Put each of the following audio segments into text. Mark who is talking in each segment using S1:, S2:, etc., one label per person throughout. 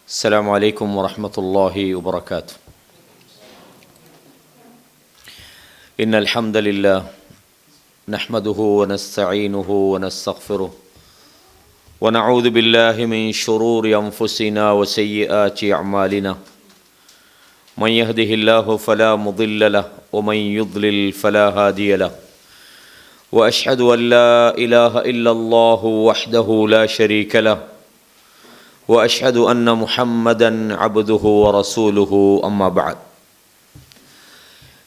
S1: السلام عليكم ورحمة الله وبركاته. إن الحمد لله نحمده ونستعينه ونستغفره ونعوذ بالله من شرور أنفسنا وسيئات أعمالنا. من يهده الله فلا مضل له ومن يضلل فلا هادي له. وأشهد أن لا إله إلا الله وحده لا شريك له وأشهد أن محمدًا عبده ورسوله. أما بعد.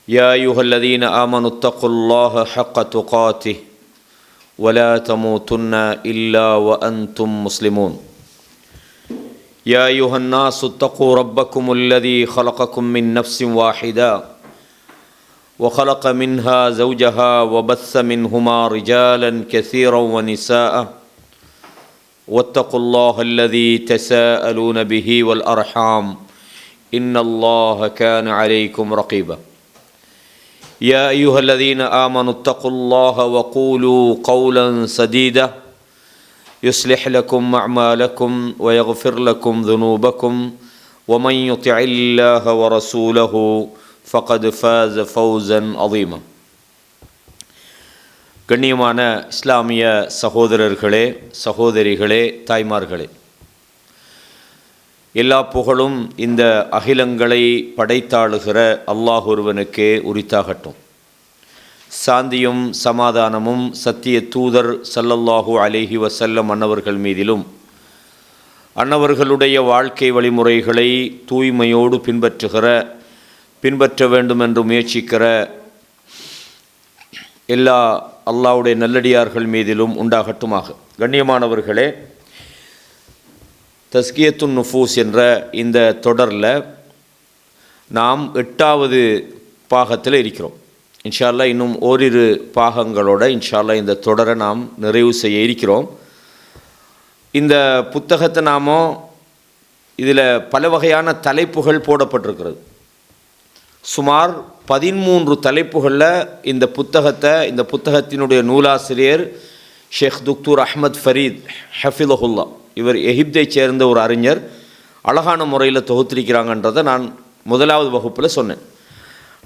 S1: يا أيها الذين آمنوا اتقوا الله حق تقاته ولا تموتن إلا وأنتم مسلمون. يا أيها الناس اتقوا ربكم الذي خلقكم من نفس واحدة وخلق منها زوجها وبث منهما رجالا كثيرا ونساء واتقوا الله الذي تساءلون به والأرحام إن الله كان عليكم رقيبا. يا أيها الذين آمنوا اتقوا الله وقولوا قولا سديدا يصلح لكم أعمالكم ويغفر لكم ذنوبكم ومن يطع الله ورسوله فقد فاز فوزا عظيما. கண்ணியமான இஸ்லாமிய சகோதரர்களே, சகோதரிகளே, தாய்மார்களே, எல்லா புகழும் இந்த அகிலங்களை படைத்தாளுகிற அல்லாஹ் ஒருவனுக்கே உரித்தாகட்டும். சாந்தியும் சமாதானமும் சத்திய தூதர் ஸல்லல்லாஹு அலைஹி வஸல்லம் அன்னவர்கள் மீதிலும் அன்னவர்களுடைய வாழ்க்கை வழிமுறைகளை தூய்மையோடு பின்பற்ற வேண்டும் என்று முயற்சிக்கிற எல்லா அல்லாஹ்வுடைய நல்லடியார்கள் மீதிலும் உண்டாகட்டுமாக. கண்ணியமானவர்களே, தஸ்கியத்துன் நுஃபூஸ் என்ற இந்த தொடரில் நாம் 8வது பாகத்தில் இருக்கிறோம். இன்ஷா அல்லாஹ் இன்னும் ஓரிரு பாகங்களோட இன்ஷா அல்லாஹ் இந்த தொடரை நாம் நிறைவு செய்ய இருக்கிறோம். இந்த புத்தகத்தை நாம் இதில் பல வகையான தலைப்புகள் போடப்பட்டிருக்கிறது. சுமார் 13 தலைப்புகளில் இந்த புத்தகத்தினுடைய நூலாசிரியர் ஷேக் துக்தூர் அஹ்மத் ஃபரீத் ஹஃபிலஹுல்லா, இவர் எகிப்தை சேர்ந்த ஒரு அறிஞர், அழகான முறையில் தொகுத்திருக்கிறாங்கன்றதை நான் முதலாவது வகுப்பில் சொன்னேன்.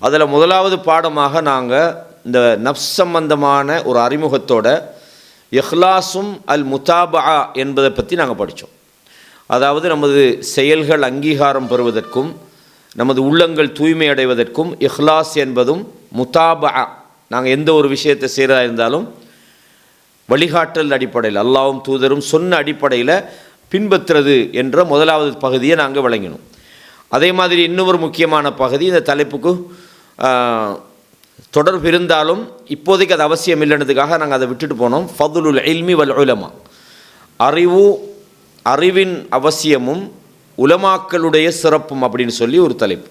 S1: அதில் முதலாவது பாடமாக நாங்கள் இந்த நஃப்ஸ் சம்பந்தமான ஒரு அறிமுகத்தோட இஹ்லாஸும் அல் முதாபா என்பதை பற்றி நாங்கள் படித்தோம். அதாவது நமது செயல்கள் அங்கீகாரம் பெறுவதற்கும் நமது உள்ளங்கள் தூய்மை அடைவதற்கும் இஹ்லாஸ் என்பதும் முதாபா, நாங்கள் எந்த ஒரு விஷயத்தை செய்கிறதா இருந்தாலும் வழிகாட்டல் அடிப்படையில் அல்லாஹ்வும் தூதரும் சொன்ன அடிப்படையில் பின்பற்றுறது என்ற முதலாவது பகுதியை நாங்கள் வழங்கினோம். அதே மாதிரி இன்னொரு முக்கியமான பகுதி, இந்த தலைப்புக்கு தொடர்பு இருந்தாலும் இப்போதைக்கு அது அவசியம் இல்லைன்றதுக்காக நாங்கள் அதை விட்டுட்டு போனோம். ஃபதுலுல் இல்மி வல் உலமா, அறிவின் அவசியமும் உலமாக்களுடைய சிறப்பும் அப்படின்னு சொல்லி ஒரு தலைப்பு.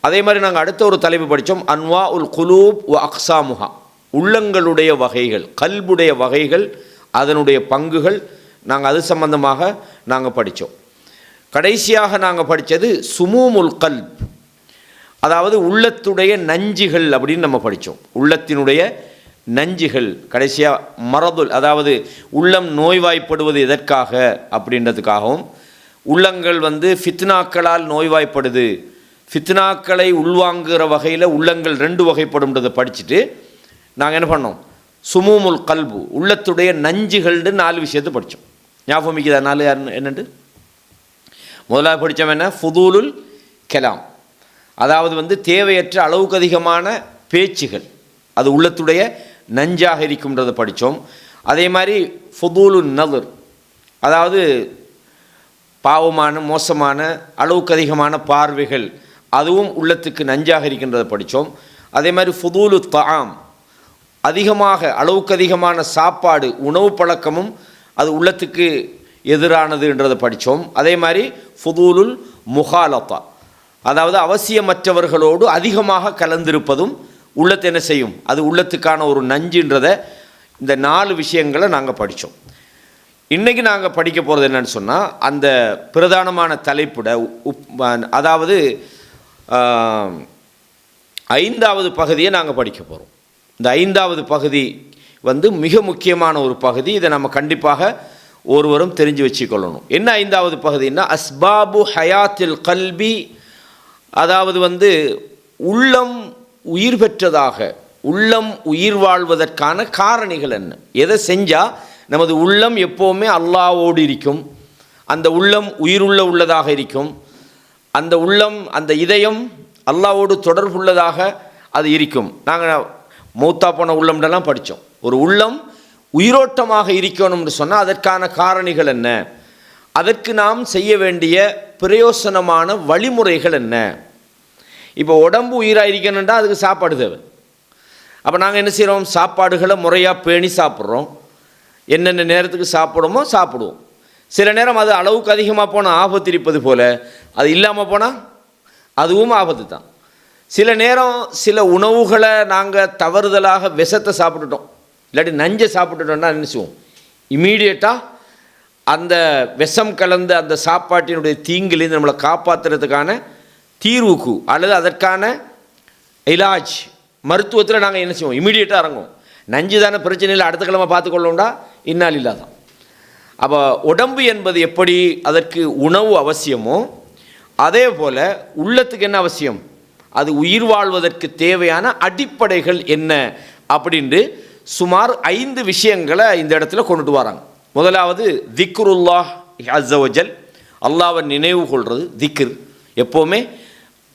S1: அதே மாதிரி நாங்கள் அடுத்த ஒரு தலைப்பு படித்தோம், அன்வா உல் குலூப் வ அக்ஸாமுஹா, உள்ளங்களுடைய வகைகள், கல்புடைய வகைகள், அதனுடைய பங்குகள். நாங்கள் அது சம்பந்தமாக நாங்கள் படித்தோம். கடைசியாக நாங்கள் படித்தது சுமூமுல் கல்ப், அதாவது உள்ளத்துடைய நஞ்சுகள் அப்படின்னு நம்ம படித்தோம். உள்ளத்தினுடைய நஞ்சுகள், கடைசியாக மரதுல், அதாவது உள்ளம் நோய்வாய்ப்படுவது எதற்காக அப்படின்றதுக்காகவும், உள்ளங்கள் ஃபித்னாக்களால் நோய்வாய்ப்படுது, ஃபித்னாக்களை உள்வாங்குகிற வகையில் உள்ளங்கள் 2 வகைப்படும்ன்றதை படிச்சுட்டு நாங்கள் என்ன பண்ணோம், சுமூமுல் கல்பு, உள்ளத்துடைய நஞ்சுகள்னு 4 விஷயத்தை படித்தோம். ஞாபகம் மிக்கதா 4 என்னண்டு? முதலாவது படித்தோம் என்ன, ஃபுதூலுல் கலாம், அதாவது தேவையற்ற அளவுக்கு அதிகமான பேச்சுகள், அது உள்ளத்துடைய நஞ்சாக இருக்கும்ன்றதை படித்தோம். அதே மாதிரி ஃபுதூலுன் நதர், அதாவது பாவமான மோசமான அளவுக்கு அதிகமான பார்வைகள், அதுவும் உள்ளத்துக்கு நஞ்சாக இருக்கின்றதை படித்தோம். அதே மாதிரி ஃபுதூலு தஆம், அதிகமாக அளவுக்கு அதிகமான சாப்பாடு உணவு பழக்கமும் அது உள்ளத்துக்கு எதிரானதுன்றதை படித்தோம். அதே மாதிரி ஃபுதூலுல் முகாலத்தா, அதாவது அவசியமற்றவர்களோடு அதிகமாக கலந்திருப்பதும் உள்ளத்தை என்ன செய்யும், அது உள்ளத்துக்கான ஒரு நஞ்சுன்றதை, இந்த 4 விஷயங்களை நாங்கள் படித்தோம். இன்றைக்கி நாங்கள் படிக்க போகிறது என்னன்னு சொன்னால், அந்த பிரதானமான தலைப்புட அதாவது 5வது பகுதியை நாங்கள் படிக்க போகிறோம். இந்த 5வது பகுதி மிக முக்கியமான ஒரு பகுதி. இதை நம்ம கண்டிப்பாக ஒருவரும் தெரிஞ்சு வச்சுக்கொள்ளணும். என்ன ஐந்தாவது பகுதின்னா அஸ்பாபு ஹயாத்தில் கல்பி, அதாவது உள்ளம் உயிர் பெற்றதாக, உள்ளம் உயிர் வாழ்வதற்கான காரணிகள் என்ன, எதை செஞ்சால் நமது உள்ளம் எப்போவுமே அல்லாஹ்வோடு இருக்கும், அந்த உள்ளம் உயிருள்ள உள்ளதாக இருக்கும், அந்த உள்ளம் அந்த இதயம் அல்லாஹ்வோடு தொடர்புள்ளதாக அது இருக்கும். நாங்கள் மௌத்தா போன உள்ளம்லாம் படித்தோம். ஒரு உள்ளம் உயிரோட்டமாக இருக்கணும்னு சொன்னால் அதற்கான காரணிகள் என்ன, அதற்கு நாம் செய்ய வேண்டிய பிரயோசனமான வழிமுறைகள் என்ன. இப்போ உடம்பு உயிராக இருக்கணும்னா அதுக்கு சாப்பாடு தேவை. அப்போ நாங்கள் என்ன செய்கிறோம், சாப்பாடுகளை முறையாக பேணி சாப்பிட்றோம், என்னென்ன நேரத்துக்கு சாப்பிடுமோ சாப்பிடுவோம். சில நேரம் அது அளவுக்கு அதிகமாக போனால் ஆபத்து இருப்பது போல், அது இல்லாமல் போனால் அதுவும் ஆபத்து தான். சில நேரம் சில உணவுகளை நாங்கள் தவறுதலாக விஷத்தை சாப்பிட்டுட்டோம், இல்லாட்டி நஞ்சை சாப்பிட்டுட்டோம்னா என்ன செய்வோம், இமீடியட்டாக அந்த விஷம் கலந்த அந்த சாப்பாட்டினுடைய தீங்கிலிருந்து நம்மளை காப்பாற்றுறதுக்கான தீர்வுக்கு அல்லது அதற்கான இலாஜ் மருத்துவத்தில் நாங்கள் என்ன செய்வோம், இமீடியட்டாக இறங்குவோம். நஞ்சு தானே பிரச்சனை இல்லை, அடுத்த கிழமை பார்த்துக்கொள்ளோம்டா இன்னால் இல்லாதான். அப்போ உடம்பு என்பது எப்படி அதற்கு உணவு அவசியமோ அதே போல் உள்ளத்துக்கு என்ன அவசியம், அது உயிர் வாழ்வதற்கு தேவையான அடிப்படைகள் என்ன அப்படின்ட்டு சுமார் 5 விஷயங்களை இந்த இடத்துல கொண்டுட்டு வராங்க. முதலாவது திக்ருல்லாஹ் அஸ்ஸவஜல், அல்லாஹ்வை நினைவு கொள்வது திக்ர், எப்போவுமே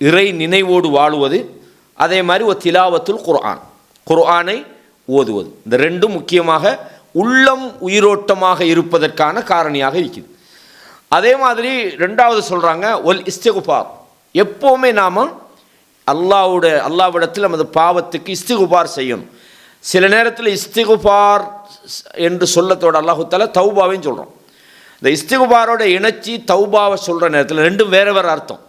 S1: இறை நினைவோடு வாழுவது. அதே மாதிரி ஒரு திலாவத்துல் குர்ஆன், குர்ஆனை ஓதுவது. இந்த ரெண்டும் முக்கியமாக உள்ளம் உயிரோட்டமாக இருப்பதற்கான காரணியாக இருக்குது. அதே மாதிரி ரெண்டாவது சொல்கிறாங்க ஒல் இஸ்திகுபார், எப்போவுமே நாம் அல்லாஹ்விடத்தில் நமது பாவத்துக்கு இஸ்திகுபார் செய்யணும். சில நேரத்தில் இஸ்திகுபார் என்று சொல்லத்தோட அல்லாஹு தஆலா தௌபாவையும் சொல்கிறோம். இந்த இஸ்திகுபாரோட இணைச்சி தௌபாவை சொல்கிற நேரத்தில் ரெண்டும் வேறு வேறு அர்த்தம்.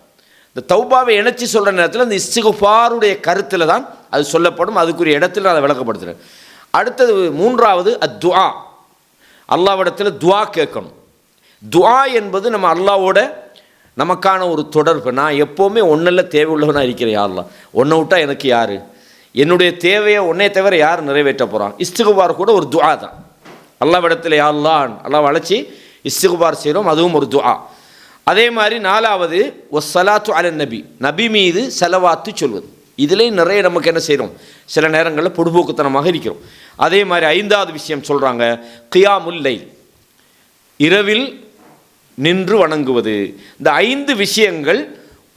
S1: இந்த தௌபாவை இணைச்சி சொல்கிற நேரத்தில் இந்த இஸ்திகுபாருடைய கருத்தில் தான் அது சொல்லப்படும், அதுக்குரிய இடத்துல அதை விளக்கப்படுத்துகிறேன். அடுத்தது மூன்றாவது துஆ, அல்லாஹ்விடத்தில் துஆ கேட்கணும். துஆ என்பது நம்ம அல்லாஹ்வோட நமக்கான ஒரு தொடர்பு. நான் எப்போவுமே ஒன்றில் தேவை உள்ளவனாக இருக்கிறேன், யா அல்லாஹ் ஒன்றை விட்டால் எனக்கு யார், என்னுடைய தேவையை ஒன்றே தவிர யார் நிறைவேற்ற போகிறான். இஸ்திகுபார் கூட ஒரு துஆ தான். அல்லாஹ்விடத்தில் யா அல்லாஹ் அல்லாஹ் அழைச்சி இஸ்திகுபார் செய்கிறோம், அதுவும் ஒரு துஆ. அதே மாதிரி நாலாவது வஸ்ஸலாத்து அலன் நபி, நபி மீது செலவாத்து சொல்வது. இதுலேயும் நிறைய நமக்கு என்ன செய்கிறோம், சில நேரங்களில் பொடுபோக்குத்தனமாக இருக்கிறோம். அதே மாதிரி ஐந்தாவது விஷயம் சொல்கிறாங்க கியாமுல் லைல், இரவில் நின்று வணங்குவது. இந்த 5 விஷயங்கள்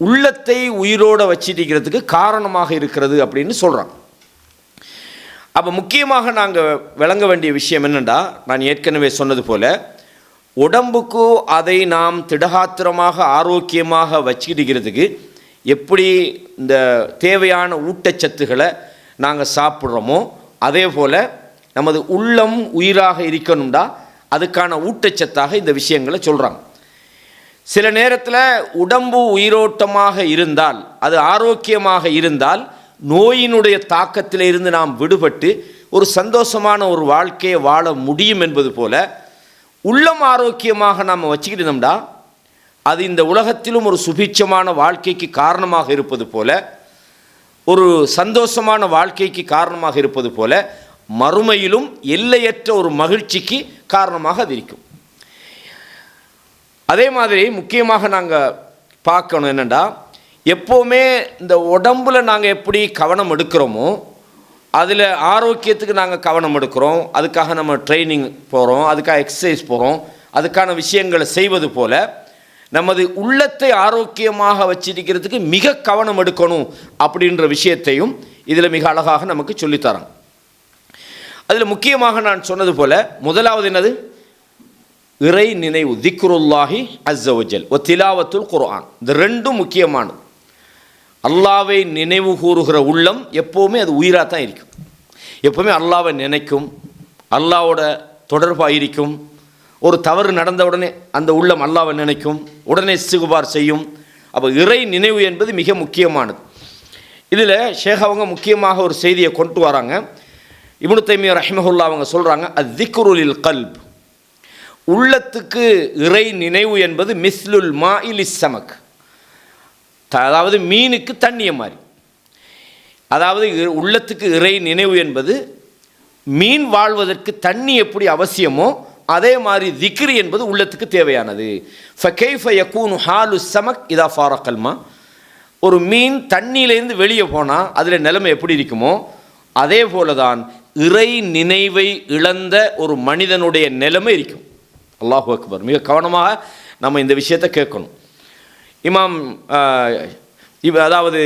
S1: உள்ளத்தை உயிரோடு வச்சிருக்கிறதுக்கு காரணமாக இருக்கிறது அப்படின்னு சொல்கிறாங்க. அப்போ முக்கியமாக நாங்கள் விளங்க வேண்டிய விஷயம் என்னென்னா, நான் ஏற்கனவே சொன்னது போல் உடம்புக்கு அதை நாம் திடகாத்திரமாக ஆரோக்கியமாக வச்சுக்கிறதுக்கு எப்படி இந்த தேவையான ஊட்டச்சத்துக்களை நாங்கள் சாப்பிட்றோமோ அதே போல் நமது உள்ளம் உயிராக இருக்கணும்டா அதுக்கான ஊட்டச்சத்தாக இந்த விஷயங்களை சொல்கிறாங்க. சில நேரத்தில் உடம்பு உயிரோட்டமாக இருந்தால், அது ஆரோக்கியமாக இருந்தால், நோயினுடைய தாக்கத்தில் இருந்து நாம் விடுபட்டு ஒரு சந்தோஷமான ஒரு வாழ்க்கையை வாழ முடியும் என்பது போல் உள்ளம் ஆரோக்கியமாக நாம் வச்சுக்கிட்டோம்டா அது இந்த உலகத்திலும் ஒரு சுபிட்சமான வாழ்க்கைக்கு காரணமாக இருப்பது போல, ஒரு சந்தோஷமான வாழ்க்கைக்கு காரணமாக இருப்பது போல, மறுமையிலும் எல்லையற்ற ஒரு மகிழ்ச்சிக்கு காரணமாக அது இருக்கும். அதே மாதிரி முக்கியமாக நாங்கள் பார்க்கணும் என்னென்னா, எப்போவுமே இந்த உடம்பில் நாங்கள் எப்படி கவனம் எடுக்கிறோமோ அதில் ஆரோக்கியத்துக்கு நாங்கள் கவனம் எடுக்கிறோம், அதுக்காக நம்ம ட்ரைனிங் போகிறோம், அதுக்காக எக்ஸசைஸ் போகிறோம், அதுக்கான விஷயங்களை செய்வது போல் நமது உள்ளத்தை ஆரோக்கியமாக வச்சிருக்கிறதுக்கு மிக கவனம் எடுக்கணும் அப்படின்ற விஷயத்தையும் இதில் மிக அழகாக நமக்கு சொல்லித்தராங்க. அதில் முக்கியமாக நான் சொன்னது போல் முதலாவது என்னது, இறை நினைவு, திக்ருல்லாஹி அஸ்ஸவஜல் வ திலாவத்துல் குர்ஆன். இந்த ரெண்டும் முக்கியமானது. அல்லாஹ்வை நினைவு கூறுகிற உள்ளம் எப்போவுமே அது உயிராக தான் இருக்கும், எப்போவுமே அல்லாஹ்வை நினைக்கும், அல்லாஹ்வோட தொடர்பாக இருக்கும். ஒரு தவறு நடந்த உடனே அந்த உள்ளம் அல்லாஹ்வை நினைக்கும், உடனே இஸ்திக்பார் செய்யும். அப்போ இறை நினைவு என்பது மிக முக்கியமானது. இதில் ஷேக் அவங்க முக்கியமாக ஒரு செய்தியை கொண்டு வராங்க. இப்னு தைமியா ரஹிமஹுல்லாஹ் அவங்க சொல்கிறாங்க, அத்திக்ரு லில் கல்ப், உள்ளத்துக்கு இறை நினைவு என்பது மிஸ்லுல் மாஇலி ஸமக், அதாவது மீனுக்கு தண்ணிய மாதிரி. அதாவது உள்ளத்துக்கு இறை நினைவு என்பது மீன் வாழ்வதற்கு தண்ணி எப்படி அவசியமோ அதே மாதிரி திக்ர் என்பது உள்ளத்துக்கு தேவையானது. ஃபகைஃப யகூனு ஹாலு ஸமக் இதா ஃபாரகல் மா, ஒரு மீன் தண்ணியிலேருந்து வெளியே போனால் அதில் நிலைமை எப்படி இருக்குமோ அதே போல தான் இறை நினைவை இழந்த ஒரு மனிதனுடைய நிலைமை இருக்கும். அல்லாஹு அக்பர். மிக கவனமாக நம்ம இந்த விஷயத்தை கேட்கணும். இமாம் அதாவது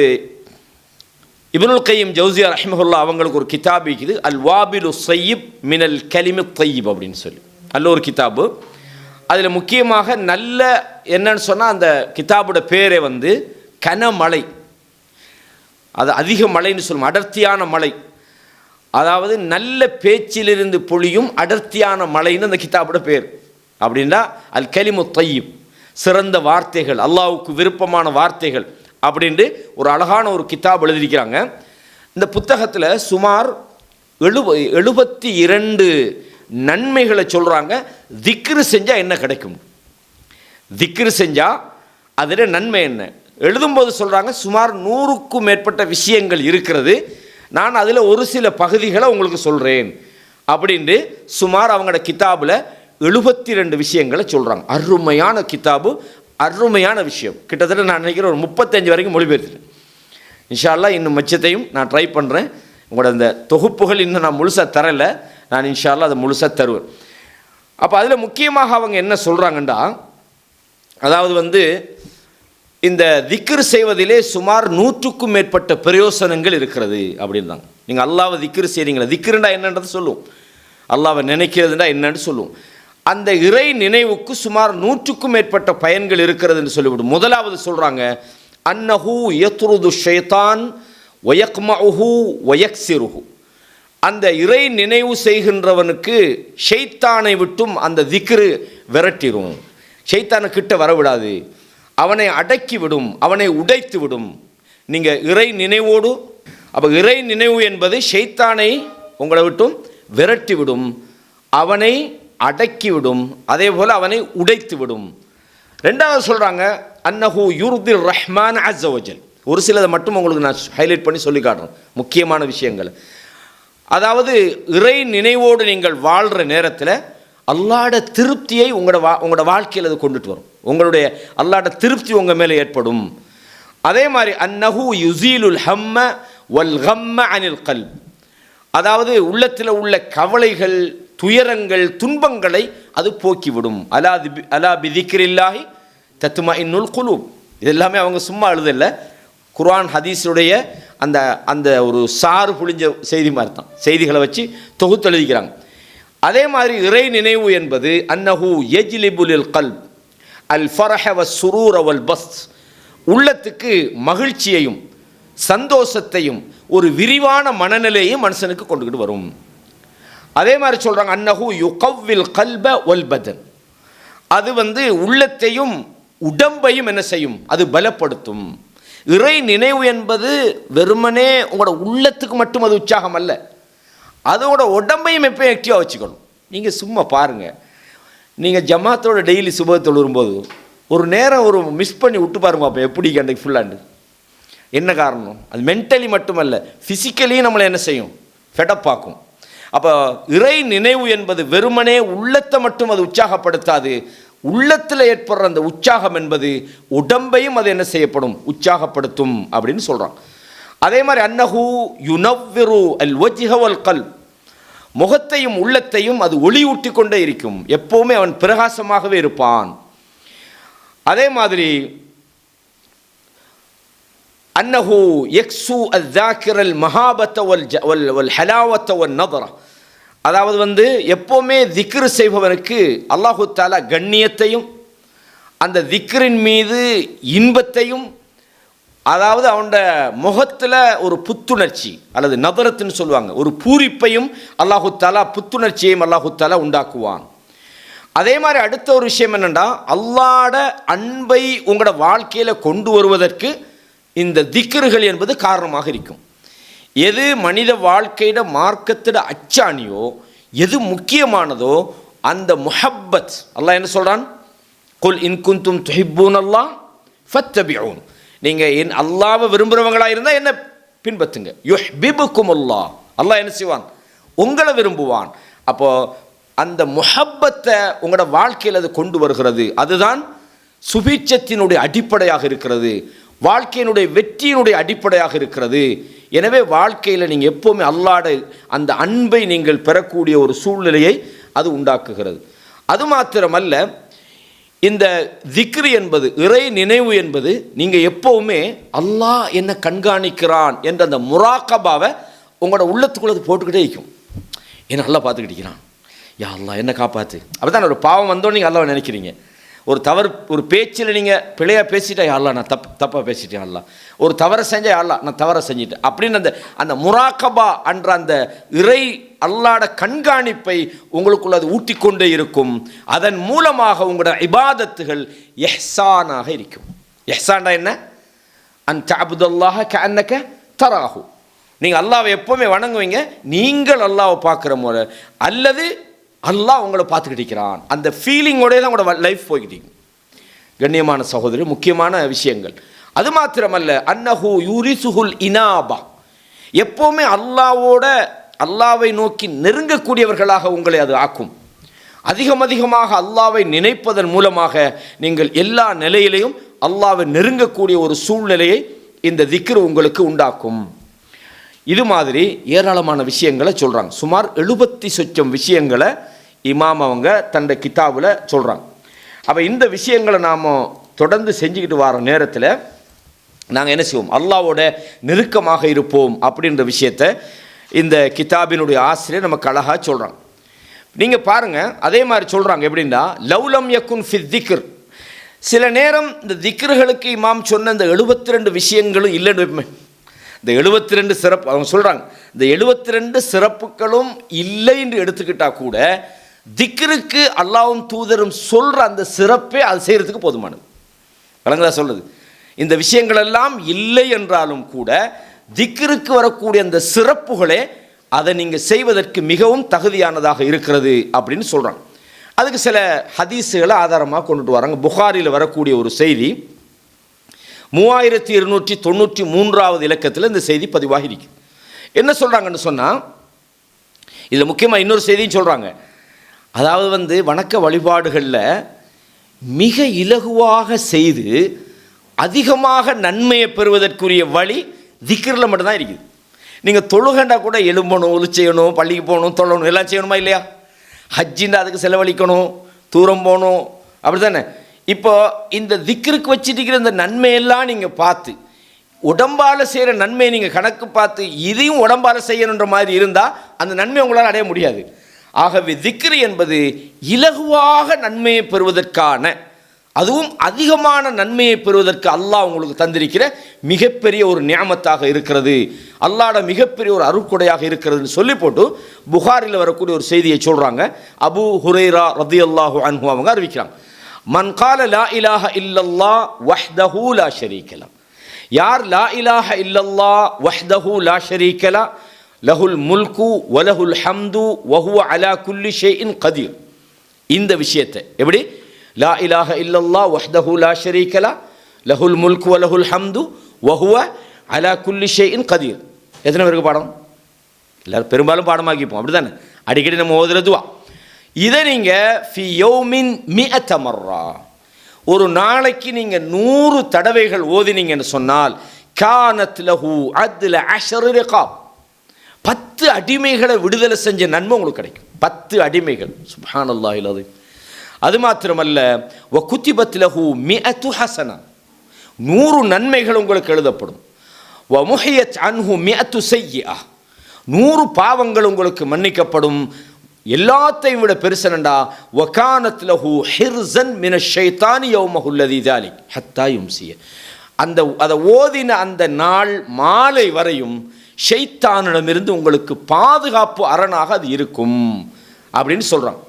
S1: இப்னுல் கையிம் ஜௌசியா ரஹ்மஹுல்லா அவங்களுக்கு ஒரு கிதாப் இருக்குது, அல் வாபிலு ஸய்யிப் மினல் கலிமி த்வையிப் அப்படின்னு சொல்லி நல்ல ஒரு கிதாபு. அதில் முக்கியமாக நல்ல என்னன்னு சொன்னால் அந்த கிதாபோட பேரை வந்து கனமழை, அது அதிக மழைன்னு சொல்லுவோம், அடர்த்தியான மழை, அதாவது நல்ல பேச்சிலிருந்து பொழியும் அடர்த்தியான மழைன்னு அந்த கிதாபோட பேர். அப்படின்னா அல் கலிமு த்வையிப், சிறந்த வார்த்தைகள், அல்லாஹ்வுக்கு விருப்பமான வார்த்தைகள் அப்படின்ட்டு ஒரு அழகான ஒரு கிதாப் எழுதியிருக்கிறாங்க. இந்த புத்தகத்தில் சுமார் 72 நன்மைகளை சொல்கிறாங்க. திக்ரு செஞ்சால் என்ன கிடைக்கும், திக்ரு செஞ்சால் அதில் நன்மை என்ன எழுதும்போது சொல்கிறாங்க. சுமார் 100க்கும் மேற்பட்ட விஷயங்கள் இருக்கிறது, நான் அதில் ஒரு சில பகுதிகளை உங்களுக்கு சொல்கிறேன் அப்படின்ட்டு சுமார் அவங்களோட கிதாபில் 72 விஷயங்களை சொல்கிறாங்க. அருமையான கிதாபு, அருமையான விஷயம். கிட்டத்தட்ட நான் நினைக்கிறேன் ஒரு 35 வரைக்கும் மொழிபெயர்த்துட்டேன். இன்ஷா அல்லாஹ் இன்னும் மிச்சத்தையும் நான் ட்ரை பண்ணுறேன். உங்களோட இந்த தொகுப்புகள் இன்னும் நான் முழுசாக தரலை, நான் இன்ஷா அல்லாஹ் அதை முழுசாக தருவேன். அப்போ அதில் முக்கியமாக அவங்க என்ன சொல்கிறாங்கண்டா, அதாவது வந்து இந்த திக்ர் செய்வதிலே சுமார் 100க்கும் மேற்பட்ட பிரயோசனங்கள் இருக்கிறது அப்படின்றாங்க. நீங்கள் அல்லாஹ்வை திக்ர் செய்கிறீங்களா, திக்ருண்டா என்னன்றது சொல்லுவோம், அல்லாஹ்வை நினைக்கிறதுண்டா என்னன்னு சொல்லுவோம். அந்த இறை நினைவுக்கு சுமார் 100க்கும் மேற்பட்ட பயன்கள் இருக்கிறதுன்னு சொல்லிவிடும். முதலாவது சொல்கிறாங்க, அன்னஹு யத்ருது ஷைத்தான் வயக்மஉஹு வயக்ஸிருஹு, அந்த இறை நினைவு செய்கின்றவனுக்கு ஷைத்தானை விட்டும் அந்த திக்ரு விரட்டிடும், ஷைத்தானை கிட்ட வரவிடாது, அவனை அடக்கிவிடும், அவனை உடைத்து விடும். நீங்கள் இறை நினைவோடு, அப்போ இறை நினைவு என்பது ஷைத்தானை உங்களை விட்டும் விரட்டி விடும், அவனை அடக்கிவிடும், அதே போல் அவனை உடைத்து விடும். ரெண்டாவது சொல்கிறாங்க, அன்னஹு யுர்திர் ரஹ்மான் அஸ்ஸ வஜல். ஒரு சிலதை மட்டும் உங்களுக்கு நான் ஹைலைட் பண்ணி சொல்லி காட்டுறேன், முக்கியமான விஷயங்கள். அதாவது இறை நினைவோடு நீங்கள் வாழ்கிற நேரத்தில் அல்லாஹ்வோட திருப்தியை உங்களோட வாழ்க்கையில் அது கொண்டுட்டு வரும், உங்களுடைய அல்லாஹ்வோட திருப்தி உங்கள் மேலே ஏற்படும். அதே மாதிரி அன்னஹு யுஸீலுல் ஹம்ம வல் கம்ம அனில் கல்ப், அதாவது உள்ளத்தில் உள்ள கவலைகள், துயரங்கள், துன்பங்களை அது போக்கிவிடும். அலா பிதிக்ரில்லாஹி தத்மஇன்னுல் குலூப். இதெல்லாமே அவங்க சும்மா எழுதல, குர்ஆன் ஹதீஸுடைய அந்த அந்த ஒரு சாறு புழிஞ்ச செய்தி மாதிரி தான், செய்திகளை வச்சு தொகுத்து எழுதிக்கிறாங்க. அதே மாதிரி இறை நினைவு என்பது அன்னஹு யஜ்லிபுல் கல்ப் அல் ஃபரஹ வஸ் சுரூர வல் பஸ்த், உள்ளத்துக்கு மகிழ்ச்சியையும் சந்தோஷத்தையும் ஒரு விரிவான மனநிலையையும் மனுஷனுக்கு கொண்டுக்கிட்டு வரும். அதே மாதிரி சொல்கிறாங்க, அன்னஹு யுகவ்வில் கல்ப வல் பதன், அது வந்து உள்ளத்தையும் உடம்பையும் என்ன செய்யும், அது பலப்படுத்தும். இறை நினைவு என்பது வெறுமனே உங்களோட உள்ளத்துக்கு மட்டும் அது உற்சாகம் அல்ல, அதோட உடம்பையும் எப்பயும் ஆக்டிவாக வச்சுக்கணும். நீங்கள் சும்மா பாருங்கள், நீங்கள் ஜமாத்தோட டெய்லி சுபத்தை வரும்போது ஒரு நேரம் ஒரு மிஸ் பண்ணி விட்டு பாருங்க, அப்போ எப்படி அன்றைக்கு ஃபுல்லாண்டு என்ன காரணம், அது மென்டலி மட்டுமல்ல ஃபிசிக்கலியும் நம்மளை என்ன செய்யும், ஃபெடப் ஆக்கும். அப்போ இறை நினைவு என்பது வெறுமனே உள்ளத்தை மட்டும் அது உற்சாகப்படுத்தாது, உள்ளத்தில் ஏற்படுற அந்த உற்சாகம் என்பது உடம்பையும் அது என்ன செய்யப்படும், உற்சாகப்படுத்தும் அப்படின்னு சொல்கிறான். அதே மாதிரி அன்னஹு யுனவ்விரு அல் வஜ்ஹ வல் கல்ப், முகத்தையும் உள்ளத்தையும் அது ஒளியூட்டி கொண்டே இருக்கும், எப்போவுமே அவன் பிரகாசமாகவே இருப்பான். அதே மாதிரி அன்னஹு யக்ஸு அஸ்ஸாக்கிரல் மஹாபத்த வல் ஹலாவத்த வல் நதர, அதாவது வந்து எப்போவுமே திக்ரு செய்பவனுக்கு அல்லாஹு தஆலா கண்ணியத்தையும் அந்த திக்ரின் மீது இன்பத்தையும், அதாவது அவனோட முகத்தில் ஒரு புத்துணர்ச்சி அல்லது நதரத்துன்னு சொல்லுவாங்க, ஒரு பூரிப்பையும் அல்லாஹு தஆலா, புத்துணர்ச்சியையும் அல்லாஹு தஆலா உண்டாக்குவான். அதே மாதிரி அடுத்த ஒரு விஷயம் என்னென்னா, அல்லாஹ்வோட அன்பை உங்களோட வாழ்க்கையில் கொண்டு வருவதற்கு இந்த திக்ருகள் என்பது காரணமாக இருக்கும். எது மனித வாழ்க்கையிட மார்க்கத்திட அச்சாணியோ, எது முக்கியமானதோ அந்த முஹப்பத், அல்லாஹ் என்ன சொல்கிறான், குல் இன் குன்தும் துஹிப்பூனல்லாஹ் ஃபத்தபிஊன், நீங்கள் என் அல்லாஹ்வை விரும்புகிறவங்களாக இருந்தால் என்ன பின்பற்றுங்க, யுஹ்பிபுக்குமுல்லாஹ், அல்லாஹ் என்ன செய்வான், உங்களை விரும்புவான். அப்போது அந்த முஹப்பத்தை உங்களோட வாழ்க்கையில் அது கொண்டு வருகிறது. அதுதான் சுபீட்சத்தினுடைய அடிப்படையாக இருக்கிறது, வாழ்க்கையினுடைய வெற்றியினுடைய அடிப்படையாக இருக்கிறது. எனவே வாழ்க்கையில் நீங்கள் எப்போவுமே அல்லாஹ்ட அந்த அன்பை நீங்கள் பெறக்கூடிய ஒரு சூழ்நிலையை அது உண்டாக்குகிறது. அது மாத்திரமல்ல, இந்த திக்ர் என்பது, இறை நினைவு என்பது, நீங்கள் எப்போவுமே அல்லாஹ் என்ன கண்காணிக்கிறான் என்ற அந்த முராக்கபாவை உங்களோட உள்ளத்துக்குள்ள அது போட்டுக்கிட்டே இருக்கும். என்ன அல்லாஹ் பார்த்துக்கிட்டிருக்கிறான், யா அல்லாஹ் என்ன காப்பாற்று. அப்படி தான் ஒரு பாவம் வந்தோன்னு நீங்கள் அல்லாஹ் நினைக்கிறீங்க. ஒரு தவறு, ஒரு பேச்சில் நீங்கள் பிழையாக பேசிட்டா, யா அல்லாஹ் நான் தப்பாக பேசிட்டேன், அல்லாஹ் ஒரு தவறை செஞ்சேன், யா அல்லாஹ் நான் தவறை செஞ்சிட்டேன் அப்படின்னு அந்த முராக்கபா என்ற அந்த இறை அல்லாஹ்ட கண்காணிப்பை உங்களுக்குள்ள அது ஊட்டிக்கொண்டே இருக்கும். அதன் மூலமாக உங்களோட இபாதத்துகள் இஹ்சானாக இருக்கும். இஹ்சான்டா என்ன? அன் தஅபுதல்லாஹ கஅன்னக தராஹு. நீங்கள் அல்லாஹ்வை எப்போவுமே வணங்குவீங்க, நீங்கள் அல்லாஹ்வை பார்க்குற முறை, அல்லது அல்லாஹ் உங்களை பார்த்துக்கிட்டு இருக்கிறான். அந்த ஃபீலிங்கோடய தான் உங்களோட லைஃப் போய்கிட்டீங்க. கண்ணியமான சகோதரி, முக்கியமான விஷயங்கள். அது மாத்திரமல்ல, அன்னஹு யூரிசுஹுல் இனாபா. எப்போவுமே அல்லாஹ்வை நோக்கி நெருங்கக்கூடியவர்களாக உங்களை அது ஆக்கும். அதிகமாக அல்லாஹ்வை நினைப்பதன் மூலமாக நீங்கள் எல்லா நிலையிலையும் அல்லாஹ்வை நெருங்கக்கூடிய ஒரு சூழ்நிலையை இந்த திக்ர் உங்களுக்கு உண்டாக்கும். இது மாதிரி ஏராளமான விஷயங்களை சொல்கிறாங்க. சுமார் 70 சொச்சம் விஷயங்களை இமாம் அவங்க தன்னுடைய கிதாபில் சொல்கிறாங்க. அப்போ இந்த விஷயங்களை நாம் தொடர்ந்து செஞ்சுக்கிட்டு வர நேரத்தில் நாங்கள் என்ன செய்வோம், அல்லாஹ்வோட நெருக்கமாக இருப்போம் அப்படின்ற விஷயத்தை இந்த கிதாபினுடைய ஆசிரியர் நமக்கு அழகாக சொல்கிறாங்க. நீங்கள் பாருங்கள், அதே மாதிரி சொல்கிறாங்க. எப்படின்னா, லவ்லம் யக்குன் ஃபி திக்ர். சில நேரம் இந்த திக்ர்களுக்கு இமாம் சொன்ன இந்த 72 விஷயங்களும் இல்லைன்னு வைப்போமே. இந்த 72 சிறப்பு அவங்க சொல்கிறாங்க, இந்த 72 சிறப்புகளும் இல்லை என்று எடுத்துக்கிட்டால் கூட திக்ருக்கு அல்லாஹ்வும் தூதரும் சொல்கிற அந்த சிறப்பே அது செய்கிறதுக்கு போதுமானது. வழங்குதா சொல்கிறது, இந்த விஷயங்களெல்லாம் இல்லை என்றாலும் கூட திக்ருக்கு வரக்கூடிய அந்த சிறப்புகளே அதை நீங்கள் செய்வதற்கு மிகவும் தகுதியானதாக இருக்கிறது அப்படின்னு சொல்கிறாங்க. அதுக்கு சில ஹதீஸுகளை ஆதாரமாக கொண்டுட்டு வராங்க. புகாரியில் வரக்கூடிய ஒரு செய்தி 3293 இலக்கத்தில் இந்த செய்தி பதிவாகி இருக்கு. என்ன சொல்கிறாங்கன்னு சொன்னால், இதில் முக்கியமாக இன்னொரு செய்தியும் சொல்கிறாங்க. அதாவது வணக்க வழிபாடுகளில் மிக இலகுவாக செய்து அதிகமாக நன்மையை பெறுவதற்குரிய வழி திக்ரில் மட்டும்தான் இருக்குது. நீங்கள் தொழுகண்டா கூட எழும்பணும், ஒலி செய்யணும், பள்ளிக்கு போகணும், தொழணும், எல்லாம் செய்யணுமா இல்லையா? ஹஜ்ஜின்னா அதுக்கு செலவழிக்கணும், தூரம் போகணும், அப்படி தானே? இப்போ இந்த திக்ருக்கு வச்சுட்டு இந்த நன்மையெல்லாம் நீங்கள் பார்த்து, உடம்பால் செய்கிற நன்மையை நீங்கள் கணக்கு பார்த்து இதையும் உடம்பால் செய்யணுன்ற மாதிரி இருந்தால் அந்த நன்மை உங்களால் அடைய முடியாது. ஆகவே திக்ரு என்பது இலகுவாக நன்மையை பெறுவதற்கான, அதுவும் அதிகமான நன்மையை பெறுவதற்கு அல்லாஹ் உங்களுக்கு தந்திருக்கிற மிகப்பெரிய ஒரு நியாமத்தாக இருக்கிறது, அல்லாஹ்ட மிகப்பெரிய ஒரு அருட்கொடையாக இருக்கிறதுன்னு சொல்லி போட்டு புகாரில் வரக்கூடிய ஒரு செய்தியை சொல்கிறாங்க. அபூ ஹுரைரா ரலியல்லாஹு அன்ஹு அவங்க அறிவிக்கிறாங்க, மன் கால லா இலாஹ இல்லல்லாஹ் வஹ்தஹு லா ஷரீக லஹ். யார் லா இலாஹ இல்லல்லாஹ் வஹ்தஹு லா ஷரீக லஹ் லஹுல் முல்கு வலஹுல் ஹம்து வஹுவ அலா குல்லி ஷைஇன் கதீர். இந்த விஷயத்தை எப்படி, லா இலாஹ இல்லல்லாஹ் வஹ்தஹு லா ஷரீக லஹ் லஹுல் முல்கு வலஹுல் ஹம்து வஹுவ அலா குல்லி ஷைஇன் கதீர். எத்தனை பேருக்கு பாடம்? எல்லாரும் பெரும்பாலும் பாடமாக்கிப்போம், அப்படி தானே? அடிக்கடி நம்ம ஓதுறதுவா. இதை நீங்கள் ஃபி யௌமின் மிஅத மர்ரா, ஒரு நாளைக்கு நீங்கள் 100 தடவைகள் ஓதினீங்கன்னு சொன்னால், கானத் லஹு அத்ல அஷர் ரிகாப், 10 அடிமைகளை விடுதலை செஞ்ச நன்மை உங்களுக்கு கிடைக்கும். 10 அடிமைகள், சுப்ஹானல்லாஹில் அஸீம். அது மாத்திரமல்ல, வ குத்திபத் லஹு மிஅத்து ஹஸனா, 100 நன்மைகள் உங்களுக்கு எழுதப்படும். வ முஹியத் அன்ஹு மிஅத்து ஸய்யிஆ, 100 பாவங்கள் உங்களுக்கு மன்னிக்கப்படும். எல்லாத்தையும் விட பெருசனண்டா, வ கானத் லஹு ஹிர்ஸன் மினஷ் ஷைத்தானி யௌமஹு அல்லதி ஸாலிக் ஹத்தா யும்சிய, அதை ஓதின அந்த நாள் மாலை வரையும் ஷைத்தானிடமிருந்து உங்களுக்கு பாதுகாப்பு அரணாக அது இருக்கும் அப்படின்னு சொல்கிறாங்க.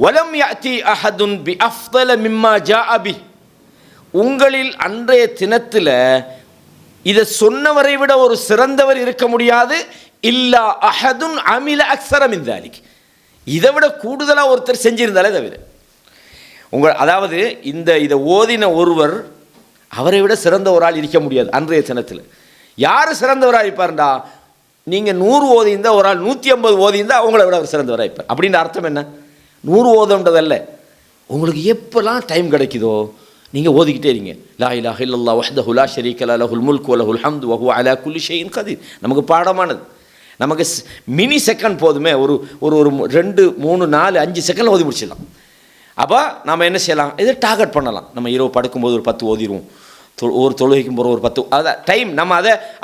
S1: வலம் யஅதி அஹதுன் பி அஃதல மிம்மா ஜாஅ பி, உங்களில் அன்றைய தினத்தில் இதை சொன்னவரை விட ஒரு சிறந்தவர் இருக்க முடியாது. இல்லா அஹதுன் அமில அக்ஸர மின் தாலிக், இதை விட கூடுதலாக ஒருத்தர் செஞ்சிருந்தாலே தவிர. அதாவது இதை ஓதின ஒருவர் அவரை விட சிறந்த ஒரு ஆள் இருக்க முடியாது அன்றைய தினத்தில். யார் சிறந்தவராக இருப்பார்டா, நீங்கள் 100 ஓதியிருந்தால் ஒரு ஆள் 150 ஓதியிருந்தால் அவங்கள விட அவர் சிறந்தவராக இருப்பார். அப்படின்ற அர்த்தம் என்ன? 100 ஓதுன்றதல்ல. உங்களுக்கு எப்போல்லாம் டைம் கிடைக்குதோ நீங்கள் ஓதிக்கிட்டே இருங்க. லா இலாஹ இல்லல்லாஹ் வஹ்தஹு லா ஷரீக லஹு லஹுல் முல்கு வ லஹுல் ஹம்து வ ஹுவ அலா குல்லி ஷைஇன் கதீர். நமக்கு பாடமானது. நமக்கு மினி செகண்ட் போதுமே, ஒரு ஒரு ஒரு 2 3 4 5 செகண்டில் ஓதி முடிச்சிடலாம். அப்போ நம்ம என்ன செய்யலாம், இதை டார்கெட் பண்ணலாம். நம்ம இரவு படுக்கும்போது ஒரு 10 ஓதிடுவோம், ஒவ்வொரு தொழுகைக்கும் போகிற ஒரு 10, அதான் டைம். நம்ம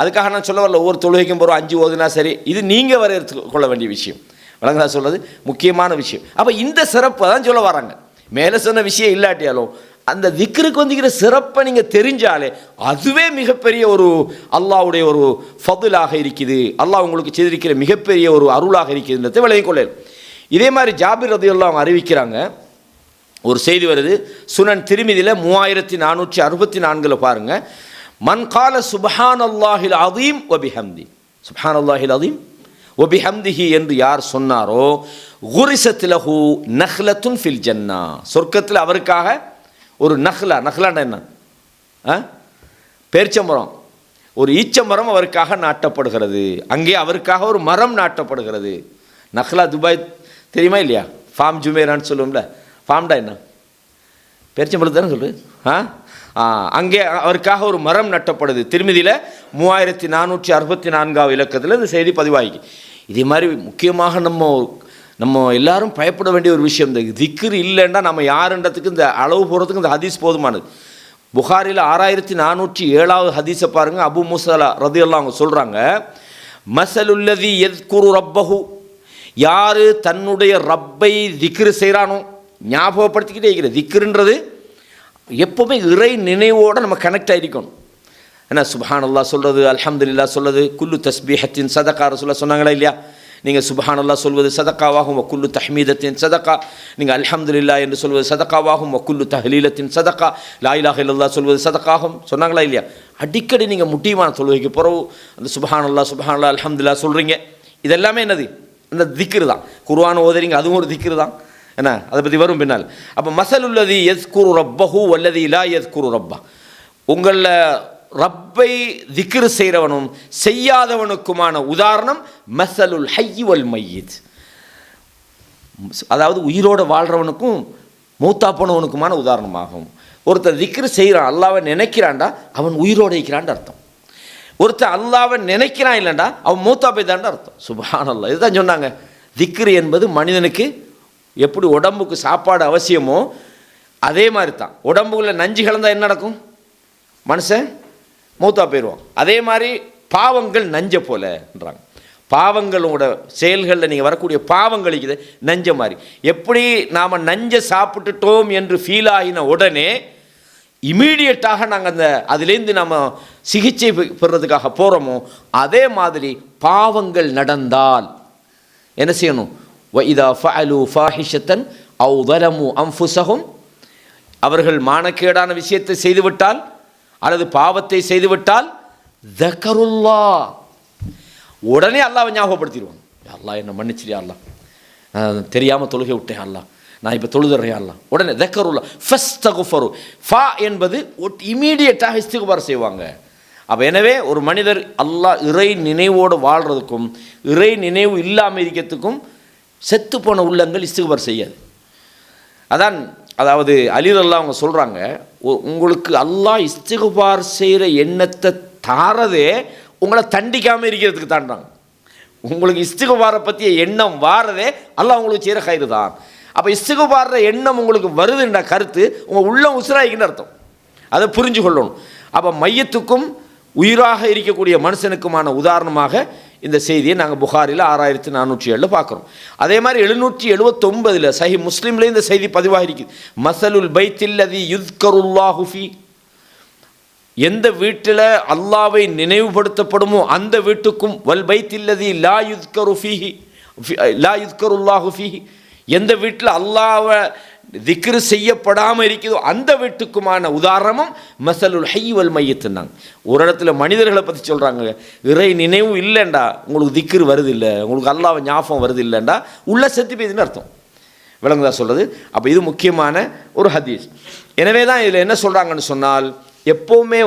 S1: அதுக்காக நான் சொல்ல வரல ஒவ்வொரு தொழுகைக்கும் போகிற 5 ஓதுனா சரி. இது நீங்கள் வரையறுத்து கொள்ள வேண்டிய விஷயம். வழங்கதா சொல்கிறது முக்கியமான விஷயம். அப்போ இந்த சிறப்பை தான் சொல்ல வராங்க. மேலே சொன்ன விஷயம் இல்லாட்டியாலும் அந்த திக்ருக்கு வந்துக்கிற சிறப்பை நீங்கள் தெரிஞ்சாலே அதுவே மிகப்பெரிய ஒரு அல்லாஹ்வுடைய ஒரு ஃபதுலாக இருக்குது. அல்லாஹ் உங்களுக்கு செய்திருக்கிற மிகப்பெரிய ஒரு அருளாக இருக்குதுன்றதை விளங்கிக் கொள்ளலாம். இதே மாதிரி ஜாபிர் ரலியல்லாஹு அன்ஹு அறிவிக்கிறாங்க, ஒரு செய்தி வருது சுனன் திர்மிதியில் 3464 பாருங்க. மன் கால சுப்ஹானல்லாஹில் அதீம் வ பிஹம்தி, சுப்ஹானல்லாஹில் அதீம் வ பிஹம்திஹி என்று யார் சொன்னாரோ குரிசத் லஹு நஹ்லத்துன் ஃபில் ஜன்னா, சொர்க்கத்தில் அவருக்காக ஒரு நஹ்லான்னா என்ன, பேரிச்சம்பரம், ஒரு ஈச்சமரம் அவருக்காக நாட்டப்படுகிறது. அங்கே அவருக்காக ஒரு மரம் நாட்டப்படுகிறது. நஹ்லா துபாய் தெரியுமா இல்லையா? ஃபார்ம் ஜுமேரான்னு சொல்லுவோம்ல, ஃபார்ம்டா என்ன, பேரிச்சம்பழம் தானே சொல்லு. அங்கே அவருக்காக ஒரு மரம் நட்டப்படுது. திருமதியில் 3464 இலக்கத்தில் இந்த செய்தி பதிவாகி. இதே மாதிரி முக்கியமாக நம்ம எல்லாரும் பயப்பட வேண்டிய ஒரு விஷயம், இந்த திக்ர் இல்லைன்னா நம்ம யாருன்றதுக்கு இந்த அளவு போகிறதுக்கு இந்த ஹதீஸ் போதுமானது. புகாரில் 6407 ஹதீஸை பாருங்கள். அபு மூஸா ரலியல்லாஹு அவங்க சொல்கிறாங்க, மஸலுல்லதி யத்குரு ரப்பஹு, யார் தன்னுடைய ரப்பை திக்ரு செய்கிறானோ, ஞாபகப்படுத்திக்கிட்டே இருக்கிற திக்ருன்றது எப்போவுமே இறை நினைவோடு நம்ம கனெக்ட் ஆகிருக்கணும். ஏன்னா சுப்ஹானல்லாஹ் சொல்கிறது, அல்ஹம்துலில்லாஹ் சொல்கிறது, குல்லு தஸ்பீஹத்தின் சதகா ரசூலுல்லாஹ் சொன்னாங்களா இல்லையா? நீங்கள் சுப்ஹானல்லாஹ் சொல்வது சதக்காவாகும், வக்குல்லு தஹ்மீதத்தின் சதக்கா, நீங்கள் அல்ஹம்துலில்லாஹ் என்று சொல்வது சதக்காவாகும், வக்குல்லு தஹ்லீலத்தின் சதக்கா, லா இலாஹ இல்லல்லாஹ் சொல்வது சதக்காகும் சொன்னாங்களா இல்லையா? அடிக்கடி நீங்கள் முட்டியமான தொழுகைக்கு பிறகு அந்த சுப்ஹானல்லாஹ் அல்ஹம்துலில்லாஹ் சொல்கிறீங்க. இதெல்லாமே என்னது, அந்த திக்ரு தான். குர்ஆன் ஓதுறீங்க, அதுவும் ஒரு திக்ரு தான். என்ன, அதை பற்றி வரும் பின்னால். அப்போ மஸலுல்லதி யஸ்குரு ரப்பஹு வல்லதி லா யஸ்குரு ரப்பா, உங்களில் ரப்பை திக்ரு செய்கிறவனும் செய்யாதவனுக்குமான உதாரணம் மஸலுல் ஹய்ய் வல் மையித், அதாவது உயிரோடு வாழ்கிறவனுக்கும் மௌத்தா போனவனுக்குமான உதாரணமாகும். ஒருத்தர் திக்ரு செய்கிறான், அல்லாவை நினைக்கிறான்டா, அவன் உயிரோடு இருக்கிறான்னு அர்த்தம். ஒருத்தர் அல்லாவை நினைக்கிறான் இல்லைண்டா அவன் மௌத்தா போய்தான்னு அர்த்தம். சுப்ஹானல்லாஹ். இதுதான் சொன்னாங்க, திக்ரு என்பது மனிதனுக்கு எப்படி உடம்புக்கு சாப்பாடு அவசியமோ அதே மாதிரி தான். உடம்புக்குள்ள நஞ்சு கலந்தால் என்ன நடக்கும், மனுஷன் மௌத்தா போயிடுவான். அதே மாதிரி பாவங்கள் நஞ்சை போலன்றாங்க. பாவங்களோட செயல்களில் நீங்கள் வரக்கூடிய பாவங்களுக்கு நஞ்ச மாதிரி. எப்படி நாம் நஞ்சை சாப்பிட்டுட்டோம் என்று ஃபீல் ஆகின உடனே இமீடியட்டாக நாங்கள் அந்த அதுலேருந்து நம்ம சிகிச்சை பெறுறதுக்காக போகிறோமோ, அதே மாதிரி பாவங்கள் நடந்தால் என்ன செய்யணும், وَإِذَا فَعَلُوا فَاحِشَةً أَوْ ظَلَمُوا أَنفُسَهُمْ, அவர்கள் மானக்கேடான விஷயத்தை செய்துவிட்டால் அல்லது பாவத்தை செய்துவிட்டால் தக்கருல்லாஹ், உடனே அல்லாஹ்வை ஞாபகப்படுத்திடுவாங்க. அல்லாஹ் என்ன மன்னிச்சிரியா, அல்லாஹ் தெரியாமல் தொழுகை விட்டேன், அல்லாஹ் நான் இப்போ தொழுதுறேன், அல்லாஹ் உடனே தக்கருல்லாஹ் ஃபஸ்தக்ஃபரு. ஃபா என்பது இமீடியட்டாக இஸ்திக்பார் செய்வாங்க. அப்போ எனவே ஒரு மனிதர் அல்லாஹ் இறை நினைவோடு வாழ்கிறதுக்கும் இறை நினைவு இல்லாமல் இருக்கிறதுக்கும் செத்து போன உள்ளங்கள் இஸ்திக்பார் செய்யாது. அதான், அதாவது அலி ரலியல்லாஹு அவங்க சொல்கிறாங்க, உங்களுக்கு அல்லாஹ் இஸ்திக்பார் செய்கிற எண்ணத்தை தாரதே உங்களை தண்டிக்காமல் இருக்கிறதுக்கு தாண்டாங்க. உங்களுக்கு இஸ்திக்பாரை பற்றிய எண்ணம் வாரதே அல்லாஹ் உங்களுக்கு செய்கிற கயிறு தான். அப்போ இஸ்திக்பார் எண்ணம் உங்களுக்கு வருதுன்ற கருத்து உங்கள் உள்ளம் உசுராயிக்குன்னு அர்த்தம். அதை புரிஞ்சு கொள்ளணும். அப்போ மையத்துக்கும் உயிராக இருக்கக்கூடிய மனுஷனுக்குமான உதாரணமாக இந்த செய்தியை நாங்கள் புகாரில் 6407 பார்க்குறோம். அதே மாதிரி 779 சஹி முஸ்லீம்ல இந்த செய்தி பதிவாக இருக்குது. மஸலுல் பைத்தில்லதி யுத்கருல்லாஹு ஃபீ, எந்த வீட்டில் அல்லாவை நினைவுபடுத்தப்படுமோ அந்த வீட்டுக்கும், வல் பைத்தில்லதி லா யுத்கரு ஃபீஹி லா யுத்கருல்லாஹு ஃபீஹி, எந்த வீட்டில் அல்லாவை திக்ரு செய்யப்படாமல் இருக்குதோ அந்த வீட்டுக்குமான உதாரணமும் மஸலுல் ஹய்ய் வல் மையித்னாங்க. ஒரு இடத்துல மனிதர்களை பற்றி சொல்கிறாங்க, இறை நினைவு இல்லைண்டா உங்களுக்கு திக்ரு வருது இல்லை, உங்களுக்கு அல்லாஹ்வை ஞாபகம் வருது இல்லைண்டா உள்ள செத்து போய்துன்னு அர்த்தம். விளங்குதா சொல்கிறது? அப்போ இது முக்கியமான ஒரு ஹதீஸ். எனவே தான் இதில் என்ன சொல்கிறாங்கன்னு சொன்னால், எப்போவுமே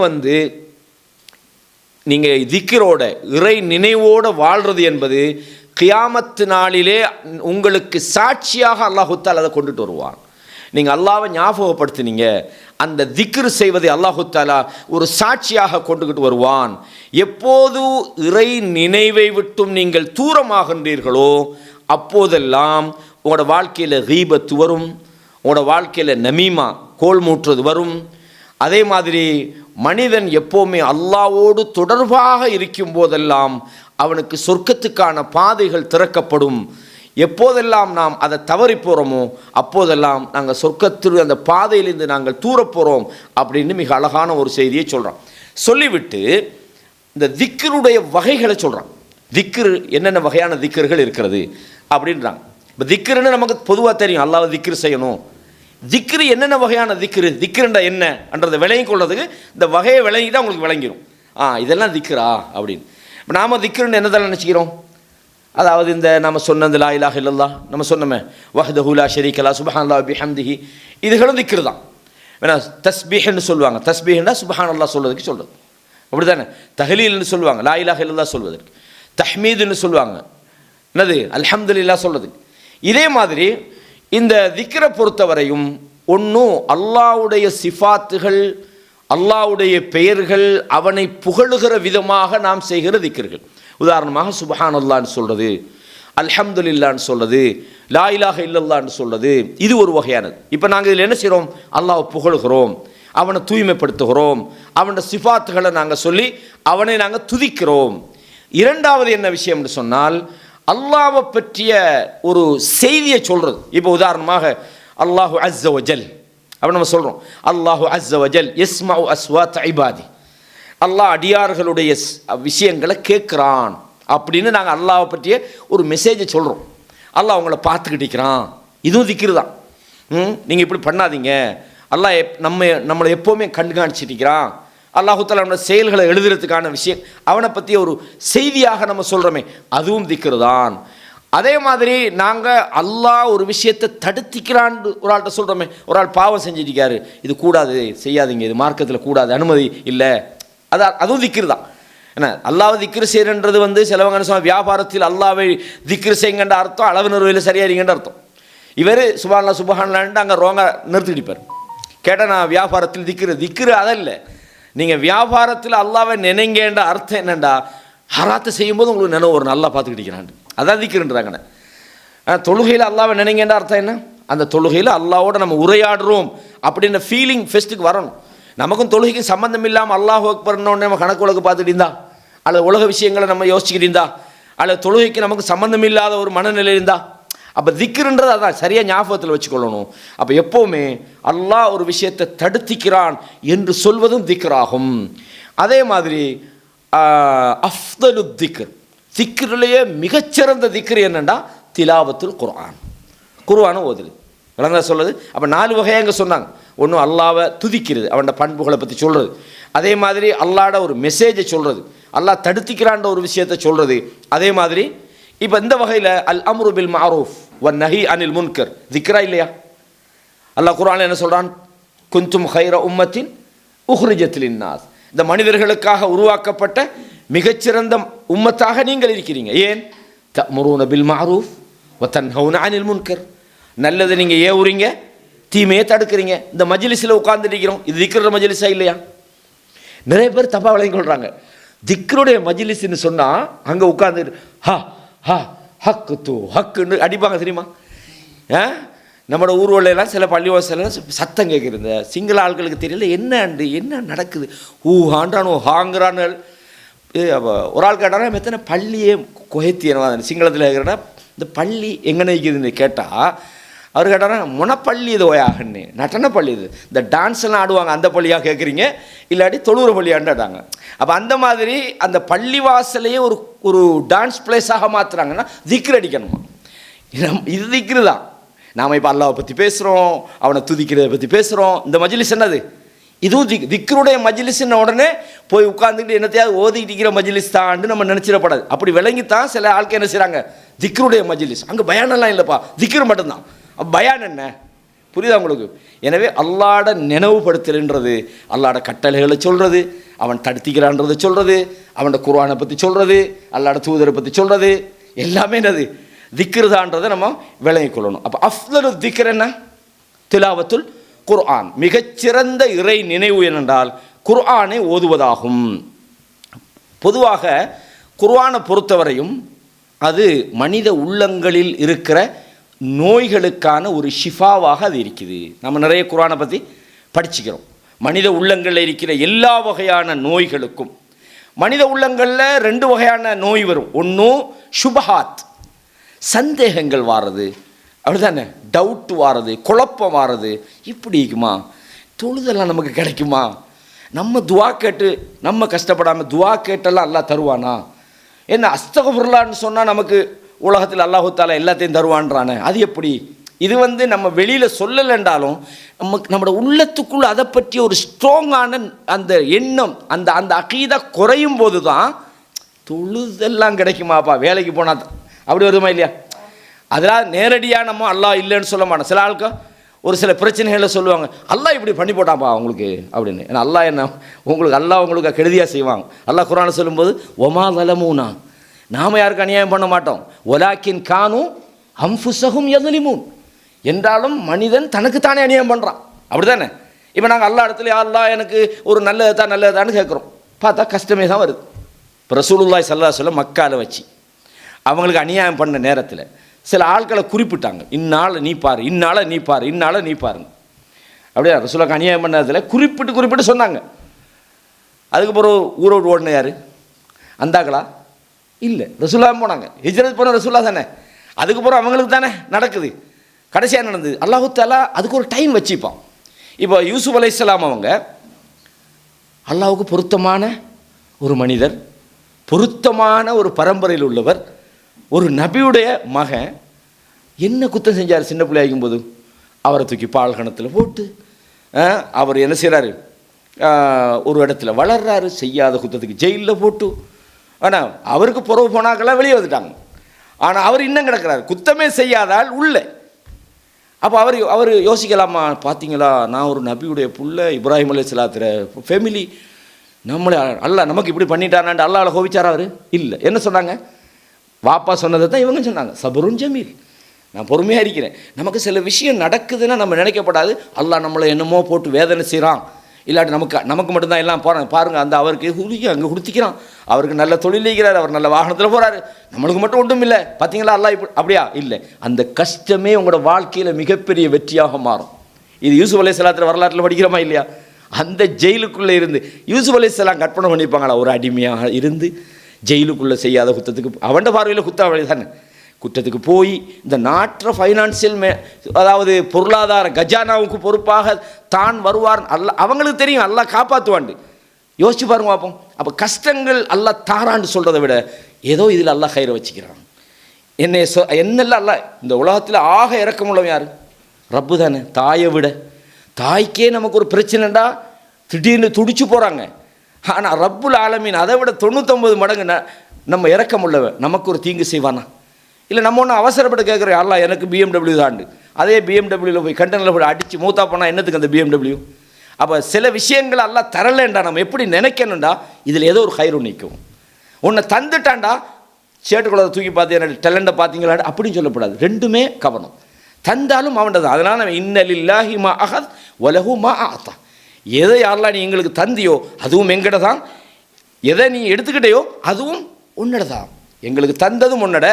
S1: நீங்கள் திக்ரோட இறை நினைவோடு வாழ்கிறது என்பது கியாமத்து நாளிலே உங்களுக்கு சாட்சியாக அல்லாஹு தஆலா அதை கொண்டுட்டு வருவான். நீங்கள் அல்லாஹ்வை ஞாபகப்படுத்தினீங்க, அந்த திக்ர் செய்வதை அல்லாஹு தஆலா ஒரு சாட்சியாக கொண்டுகிட்டு வருவான். எப்போது இறை நினைவை விட்டும் நீங்கள் தூரமாகின்றீர்களோ அப்போதெல்லாம் உங்களோட வாழ்க்கையில் கீபத்து வரும், உங்களோட வாழ்க்கையில் நமீமா கோல் மூட்டுறது வரும். அதே மாதிரி மனிதன் எப்போவுமே அல்லாஹ்வோடு தொடர்பாக இருக்கும் போதெல்லாம் அவனுக்கு சொர்க்கத்துக்கான பாதைகள் திறக்கப்படும். எப்போதெல்லாம் நாம் அதை தவறி போகிறோமோ அப்போதெல்லாம் நாங்கள் சொர்க்கத்தில் அந்த பாதையிலிருந்து நாங்கள் தூரப்போகிறோம் அப்படின்னு மிக அழகான ஒரு செய்தியை சொல்கிறோம். சொல்லிவிட்டு இந்த திக்ருடைய வகைகளை சொல்கிறான். திக்ரு என்னென்ன வகையான திக்ர்கள் இருக்கிறது அப்படின்றாங்க. இப்போ திக்ருன்னு நமக்கு பொதுவாக தெரியும், அல்லாஹ்வை திக்ரு செய்யணும். திக்ரு என்னென்ன வகையான திக்ருண்டா என்னன்றதை விளங்கிக் கொள்றதுக்கு இந்த வகையை விளங்கிட்டால் உங்களுக்கு விளங்கிடும். இதெல்லாம் திக்ரா அப்படின்னு. இப்போ நாம் திக்ருன்னு என்னதெல்லாம் நினச்சிக்கிறோம்? அதாவது இந்த நம்ம சொன்ன இந்த லா இலாஹ இல்லல்லாஹ் நம்ம சொன்னோமே, வஹ்தஹு லா ஷரீக லஹு சுப்ஹானல்லாஹி பிஹம்திஹி, இதுகளும் திக்ரு தான். வேணா தஸ்பீஹ்னு சொல்லுவாங்க. தஸ்பீஹ்னா சுப்ஹானல்லாஹ் சொல்றதுக்கு சொல்கிறது, அப்படி தானே. தஹ்லீல்னு சொல்லுவாங்க, லா இலாஹ இல்லல்லாஹ் சொல்வதற்கு. தஹ்மீதுன்னு சொல்லுவாங்க, என்னது அல்ஹம்துலில்லாஹ் சொல்றதுக்கு. இதே மாதிரி இந்த திக்ரை பொறுத்தவரையும் ஒன்றும் அல்லாஹ்வுடைய சிஃபாத்துகள், அல்லாஹ்வுடைய பெயர்கள், அவனை புகழுகிற விதமாக நாம் செய்கிற திக்ர்கள். உதாரணமாக சுப்ஹானல்லாஹ்னு சொல்கிறது, அல்ஹம்துலில்லாஹ்னு சொல்கிறது, லா இலாஹ இல்லல்லாஹ்னு சொல்கிறது, இது ஒரு வகையானது. இப்போ நாங்கள் இதில் என்ன செய்கிறோம்? அல்லாஹ்வை புகழுகிறோம், அவனை தூய்மைப்படுத்துகிறோம், அவனோட சிஃபாத்துகளை நாங்கள் சொல்லி அவனை நாங்கள் துதிக்கிறோம். இரண்டாவது என்ன விஷயம்னு சொன்னால், அல்லாஹ்வை பற்றிய ஒரு செய்தியை சொல்கிறது. இப்போ உதாரணமாக அல்லாஹு அஸ்ஸ வஜல் அப்படி நம்ம சொல்கிறோம், அல்லாஹு அஸ்ஸ வஜல் யஸ்மஉ அஸ்வாத் இபாதி, அல்லாஹ் அடியார்களுடைய விஷயங்களை கேட்குறான் அப்படின்னு நாங்கள் அல்லாஹ்வை பற்றிய ஒரு மெசேஜை சொல்கிறோம். அல்லாஹ் அவங்கள பார்த்துக்கிட்டு இருக்கிறான், இதுவும் திக்ரு தான். நீங்கள் இப்படி பண்ணாதீங்க, அல்லாஹ் நம்மளை எப்போவுமே கண்காணிச்சிட்டு இருக்கிறான், அல்லாஹு தஆலா நம்மளோட செயல்களை எழுதுறதுக்கான விஷயம், அவனை பற்றி ஒரு செய்தியாக நம்ம சொல்கிறோமே, அதுவும் திக்ரு தான். அதே மாதிரி நாங்கள் அல்லாஹ் ஒரு விஷயத்தை தடுத்திக்கிறான்னு ஒரு ஆள்கிட்ட சொல்கிறோமே, ஒரு ஆள் பாவம் செஞ்சிருக்காரு, இது கூடாது செய்யாதீங்க, இது மார்க்கத்தில் கூடாது, அனுமதி இல்லை, அதுவும் திக்ரு தான். என்ன அல்லாஹ்வை திக்ரு செய்யறன்றது சிலவங்க என்ன சொல்லுவாங்க, வியாபாரத்தில் அல்லாஹ்வை திக்ரு செய்யுங்கன்ற அர்த்தம் அளவு நிறுவையில் சரியாரிங்கன்ற அர்த்தம். இவர் சுப்ஹானல்லாஹ் சுப்ஹானல்லாஹ்ன்ட்டு அங்கே ரோங்க நிறுத்திடிப்பார். கேட்டால் நான் வியாபாரத்தில் திக்ரு அதல்ல. நீங்கள் வியாபாரத்தில் அல்லாஹ்வை நினைங்கன்ற அர்த்தம் என்னண்டா, ஹராத்தை செய்யும்போது உங்களுக்கு நினைவு ஒரு நல்லா பார்த்துக்கிட்டிக்கிறான், அதான் திக்ருன்றாங்கண்ணே. தொழுகையில் அல்லாஹ்வை நினைங்கன்ற அர்த்தம் என்ன? அந்த தொழுகையில் அல்லாஹ்வோட நம்ம உரையாடுறோம் அப்படின்ற ஃபீலிங் ஃபெஸ்ட்டுக்கு வரணும். நமக்கும் தொழுகைக்கு சம்மந்தம் இல்லாமல் அல்லாஹ் அக்பர்னோடனே நம்ம கணக்கு உலக பார்த்துட்டு இருந்தா, அல்லது உலக விஷயங்களை நம்ம யோசிச்சுக்கிட்டு இருந்தா, அல்லது தொழுகைக்கு நமக்கு சம்மந்தம் இல்லாத ஒரு மனநிலை இருந்தா, அப்போ திக்ருன்றது அதான் சரியாக ஞாபகத்தில் வச்சுக்கொள்ளணும். அப்போ எப்போவுமே அல்லாஹ் ஒரு விஷயத்தை தடுத்திக்கிறான் என்று சொல்வதும் திக்ராகும். அதே மாதிரி அஃதலு திக்ர், திக்ரிலேயே மிகச்சிறந்த திக்ரு என்னென்னா திலாவத்துல் குர்ஆன், குர்ஆனை ஓதுது. விளங்க சொல்லுது. அப்போ 4 வகையாக இங்கே சொன்னாங்க. ஒன்று அல்லாஹ்வை துதிக்கிறது, அவனோட பண்புகளை பற்றி சொல்கிறது. அதே மாதிரி அல்லாஹ்வோட ஒரு மெசேஜை சொல்கிறது, அல்லாஹ் தடுத்திக்கிறான்ற ஒரு விஷயத்தை சொல்கிறது. அதே மாதிரி இப்போ இந்த வகையில் அல் அம்ரு பில் மஅரூஃப் வன் நஹி அனில் முன்கர் திக்ரா இல்லையா? அல்லாஹ் குர்ஆனில் என்ன சொல்கிறான்? குன்தும் ஹைர உம்மத்தின் உஹ்ரிஜத் லின்னாஸ், இந்த மனிதர்களுக்காக உருவாக்கப்பட்ட மிகச்சிறந்த உம்மத்தாக நீங்கள் இருக்கிறீங்க. ஏன்? தஅமுரூன பில் மஅரூஃப் வ தன்ஹவுன அனில் முன்கர், நல்லதை நீங்கள் ஏவுறீங்க, தீமையை தடுக்கிறீங்க. இந்த மஜ்லிஸில் உட்கார்ந்துட்டு இருக்கிறோம், இது திக்ருடைய மஜ்லிஸா இல்லையா? நிறைய பேர் தப்பாக விளங்கி கொள்கிறாங்க. திக்ருடைய மஜ்லிஸ்ன்னு சொன்னால் அங்கே உட்காந்து ஹா ஹா ஹக்கு தூ ஹக்குன்னு அடிப்பாங்க தெரியுமா? நம்மளோட ஊர்வலையெல்லாம் சில பள்ளிவாசலாம் சத்தம் கேட்குறது, இந்த சிங்கள ஆட்களுக்கு தெரியல என்ன நடக்குது, ஹாண்டானோ ஹாங்கிறான்னு. ஒரு ஆள் கேட்டானா எத்தனை பள்ளியே கொகைத்தியனவா சிங்களத்தில் கேட்குறேன்னா இந்த பள்ளி எங்கே நிற்கிதுன்னு கேட்டால் அவர் கேட்டாரா முனப்பள்ளி இது ஓயாகன்னு, நட்டன பள்ளி இது, இந்த டான்ஸ் எல்லாம் ஆடுவாங்க அந்த பள்ளியாக கேட்குறீங்க, இல்லாட்டி தொழுவுற பள்ளியாண்டாடாங்க. அப்போ அந்த மாதிரி அந்த பள்ளிவாசலையே ஒரு டான்ஸ் பிளேஸாக மாற்றுறாங்கன்னா திக்ரு அடிக்கணுமா? இது திக்ரு தான். நாம் இப்போ அல்லாவை பற்றி பேசுகிறோம், அவனை துதிக்கிறதை பற்றி பேசுகிறோம். இந்த மஜ்லிஸ் என்னது? இதுவும் திக்ருடைய மஜ்லிஸ்ன்னு உடனே போய் உட்காந்துக்கிட்டு என்னத்தையாவது ஓதிக்கிட்டு இருக்கிற மஜ்லிஸ் தான்னு நம்ம நினச்சிடப்படாது. அப்படி விளங்கித்தான் சில ஆட்கள் என்ன செய்கிறாங்க, திக்ருடைய மஜ்லிஸ், அங்கே பயானெல்லாம் இல்லைப்பா, திக்ரு மட்டும்தான். பயான் என்ன புரியுதா உங்களுக்கு? எனவே அல்லாஹ்வோட நினைவுபடுத்தல்ன்றது அல்லாஹ்வோட கட்டளைகளை சொல்கிறது, அவன் தடுத்திக்கிறான்றதை சொல்கிறது, அவனோட குர்ஆனை பற்றி சொல்கிறது, அல்லாஹ்வோட தூதரை பற்றி சொல்கிறது, எல்லாமே என்னது திக்ருதான்றதை நம்ம விளங்கிக் கொள்ளணும். அப்போ அஃப்லலு திக்ர் என்ன? திலாவத்துல் குர்ஆன். மிகச்சிறந்த இறை நினைவு என்னென்றால் குர்ஆனை ஓதுவதாகும். பொதுவாக குர்ஆனை பொறுத்தவரையும் அது மனித உள்ளங்களில் இருக்கிற நோய்களுக்கான ஒரு ஷிஃபாவாக அது இருக்குது. நம்ம நிறைய குர்ஆனை பற்றி படிச்சுக்கிறோம். மனித உள்ளங்களில் இருக்கிற எல்லா வகையான நோய்களுக்கும். மனித உள்ளங்களில் 2 வகையான நோய் வரும். ஒன்றும் சுபஹாத், சந்தேகங்கள் வாரது, அப்படிதானே, டவுட் வாரது, குழப்பம் வாரது. இப்படி இருக்குமா, தொழுதெல்லாம் நமக்கு கிடைக்குமா, நம்ம துவா கேட்டு நம்ம கஷ்டப்படாமல் துவா கேட்டெல்லாம் அல்லாஹ் தருவானா, என்ன அஸ்தகுஃபிருல்லாஹ்னு சொன்னால் நமக்கு உலகத்தில் அல்லாஹு தஆலா எல்லாத்தையும் தருவான்றானே, அது எப்படி? இது நம்ம வெளியில் சொல்லலைன்றாலும் நம்மளோட உள்ளத்துக்குள்ள அதை பற்றி ஒரு ஸ்ட்ராங்கான அந்த எண்ணம், அந்த அந்த அகீதா குறையும் போது தான் தொழுதெல்லாம் கிடைக்குமாப்பா, வேலைக்கு போனால் அப்படி வருமா இல்லையா? அதெல்லாம் நேரடியாக நம்ம அல்லாஹ் இல்லைன்னு சொல்ல மாட்டோம். சில ஆளுக்கு ஒரு சில பிரச்சனைகளை சொல்லுவாங்க, அல்லாஹ் இப்படி பண்ணி போட்டாப்பா உங்களுக்கு அப்படின்னு. ஏன்னா அல்லாஹ் என்ன அல்லாஹ் உங்களுக்கு கெடுதியாக செய்வாங்க. அல்லாஹ் குர்ஆனை சொல்லும்போது ஒமா லலமூனா, நாம் யாருக்கு அநியாயம் பண்ண மாட்டோம், ஒலாக்கின் கானு அன்ஃபுஸஹும் யظ்லிமூன், என்றாலும் மனிதன் தனக்குத்தானே அநியாயம் பண்ணுறான். அப்படி தானே? இப்போ நாங்கள் அல்லா இடத்துல அல்லாஹ் எனக்கு ஒரு நல்லதான்னு கேட்குறோம், பார்த்தா கஷ்டமே தான் வருது. இப்போ ரசூலுல்லாஹி ஸல்லல்லாஹு அலைஹி வஸல்லம் மக்காவில் வச்சு அவங்களுக்கு அநியாயம் பண்ண நேரத்தில் சில ஆட்களை குறிப்பிட்டாங்க, இந்நாளை நீ பாரு, இந்நாளை நீ பாரு, இந்நாளை நீ பாருங்க. அப்படியே ரசூலுல்லாஹ்க்கு அநியாயம் பண்ண நேரத்தில் குறிப்பிட்டு சொன்னாங்க. அதுக்கப்புறம் ஊரோடு ஓடின யார்? அந்தாக்களா? இல்லை, ரசூலுல்லாஹ் போனாங்க. ஹிஜ்ரத் போன ரசூலுல்லாஹ் தானே. அதுக்கப்புறம் அவங்களுக்கு தானே நடக்குது. கடைசியாக நடந்தது. அல்லாஹு தஆலா அதுக்கு ஒரு டைம் வச்சுப்பான். இப்போ யூசுப் அலைஹிஸ்ஸலாம் அவங்க அல்லாஹ்வுக்கு பொருத்தமான ஒரு மனிதர், பொருத்தமான ஒரு பரம்பரையில் உள்ளவர், ஒரு நபியுடைய மகன். என்ன குத்தம் செஞ்சார் சின்ன பிள்ளையாகும் போது? அவரை தூக்கி பால்கணத்தில் போட்டு அவர் என்ன செய்கிறாரு, ஒரு இடத்துல வளர்றாரு, செய்யாத குத்தத்துக்கு ஜெயிலில் போட்டு. ஆனால் அவருக்கு புறவு போனாக்கெல்லாம் வெளியே வந்துட்டாங்க. ஆனால் அவர் இன்னும் கிடக்கிறார், குத்தமே செய்யாதால் உள்ள. அப்போ அவர் யோசிக்கலாமா, பார்த்தீங்களா நான் ஒரு நபியுடைய புள்ள, இப்ராஹிம் அலைஹிஸ்ஸலாத்துற ஃபேமிலி, நம்மளை அல்லாஹ் நமக்கு இப்படி பண்ணிட்டானான்ட்டு அல்லாஹ்ல கோபிச்சாரா? அவர் இல்லை. என்ன சொன்னாங்க? வாப்பா சொன்னதை தான் இவங்க சொன்னாங்க, சபருன் ஜமீல், நான் பொறுமையாக இருக்கிறேன். நமக்கு சில விஷயம் நடக்குதுன்னா நம்ம நினைக்கப்படாது, அல்லாஹ் நம்மளை என்னமோ போட்டு வேதனை செய்கிறான், இல்லாட்டி நமக்கு மட்டும்தான் எல்லாம் போகிறாங்க பாருங்கள், அந்த அவருக்கு அங்கே கொடுத்திக்கிறான், அவருக்கு நல்ல தொழில் இருக்கிறார், அவர் நல்ல வாகனத்தில் போகிறாரு, நம்மளுக்கு மட்டும் ஒன்றும் இல்லை, பார்த்தீங்களா அல்லாஹ் இப்படி அப்படியா? இல்லை. அந்த கஷ்டமே உங்களோட வாழ்க்கையில் மிகப்பெரிய வெற்றியாக மாறும். இது யூசுப் அலைஹிஸ்ஸலாத்து வரலாற்றில் படிக்கிறோமா இல்லையா? அந்த ஜெயிலுக்குள்ளே இருந்து யூசுப் அலைஹிஸ்ஸலாம் கற்பனை பண்ணிப்பாங்களா, ஒரு அடிமையாக இருந்து ஜெயிலுக்குள்ளே செய்யாத குற்றத்துக்கு, அவன்ட பார்வையில் குற்றாவளி தானே, குற்றத்துக்கு போய் இந்த நாட்டு ஃபைனான்சியல் அதாவது பொருளாதார கஜானாவுக்கு பொறுப்பாக தான் வருவார். அவங்களுக்கு தெரியும் அல்லாஹ் காப்பாற்றுவாண்டு. யோசிச்சு பாருங்க பார்ப்போம். அப்போ கஷ்டங்கள் அல்லாஹ் தாரான்னு சொல்கிறத விட ஏதோ இதில் அல்லாஹ் கயிறை வச்சுக்கிறான். என்னெல்லாம் அல்லாஹ் இந்த உலகத்தில் ஆக இறக்கமுள்ளவன் யார்? ரப்பு தானே. தாயை விட, தாய்க்கே நமக்கு ஒரு பிரச்சனைடா திடீர்னு துடிச்சு போகிறாங்க. ஆனால் ரப்புல் ஆலமீன் அதை விட 99 மடங்கு நம்ம இறக்கமுள்ளவன். நமக்கு ஒரு தீங்கு செய்வானா? இல்லை நம்ம ஒன்று அவசரப்பட்டு கேட்குறோம், அல்லாஹ் எனக்கு BMW தாண்டு, அதே BMWவில் போய் கண்டனில் போய் அடித்து மூத்தா போனால் என்னத்துக்கு அந்த BMW? அப்போ சில விஷயங்கள் அல்லாஹ் தரலேண்டா நம்ம எப்படி நினைக்கணும்டா, இதில் ஏதோ ஒரு கயிறு நிற்கும். உன்னை தந்துட்டான்டா, சேட்டுக்குள்ளதை தூக்கி பார்த்து என்னோட டேலண்ட்டை பார்த்தீங்களா அப்படின்னு சொல்லக்கூடாது. ரெண்டுமே கவனம். தந்தாலும் அவன்கிட்ட தான். அதனால் நம்ம இன்னலில்லாஹி மா அஹத் வலஹு மா ஆத்தா, எதை யாரெல்லாம் நீ எங்களுக்கு தந்தியோ அதுவும் எங்கட தான், எதை நீ எடுத்துக்கிட்டையோ அதுவும் உன்னோட தான். எங்களுக்கு தந்ததும் உன்னோட,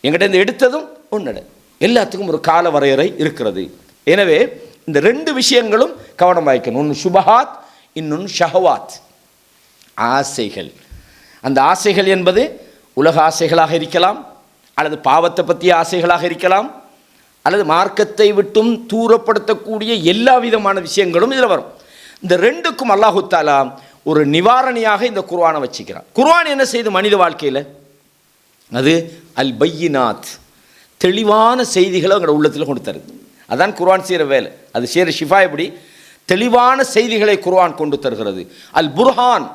S1: எங்கிட்ட இருந்து எடுத்ததும் உன்னோட. எல்லாத்துக்கும் ஒரு கால வரையறை இருக்கிறது. எனவே இந்த 2 விஷயங்களும் கவனமாய்க்கணும். ஒன்று சுபஹாத், இன்னொன்று ஷஹவாத், ஆசைகள். அந்த ஆசைகள் என்பது உலக ஆசைகளாக இருக்கலாம், அல்லது பாவத்தை பற்றிய ஆசைகளாக இருக்கலாம், அல்லது மார்க்கத்தை விட்டும் தூரப்படுத்தக்கூடிய எல்லா விதமான விஷயங்களும் இதில் வரும். இந்த 2க்கும் அல்லாஹு தஆலா ஒரு நிவாரணியாக இந்த குர்ஆனை வச்சுக்கிறான். குர்ஆன் என்ன செய்து மனித வாழ்க்கையில்? அது அல் பையினாத், தெளிவான செய்திகளை எங்களோட உள்ளத்தில் கொண்டு தருது. அதான் குர்ஆன் செய்கிற வேலை. அது செய்கிற ஷிஃபா எப்படி? தெளிவான செய்திகளை குர்ஆன் கொண்டு தருகிறது. அல் புர்ஹான்,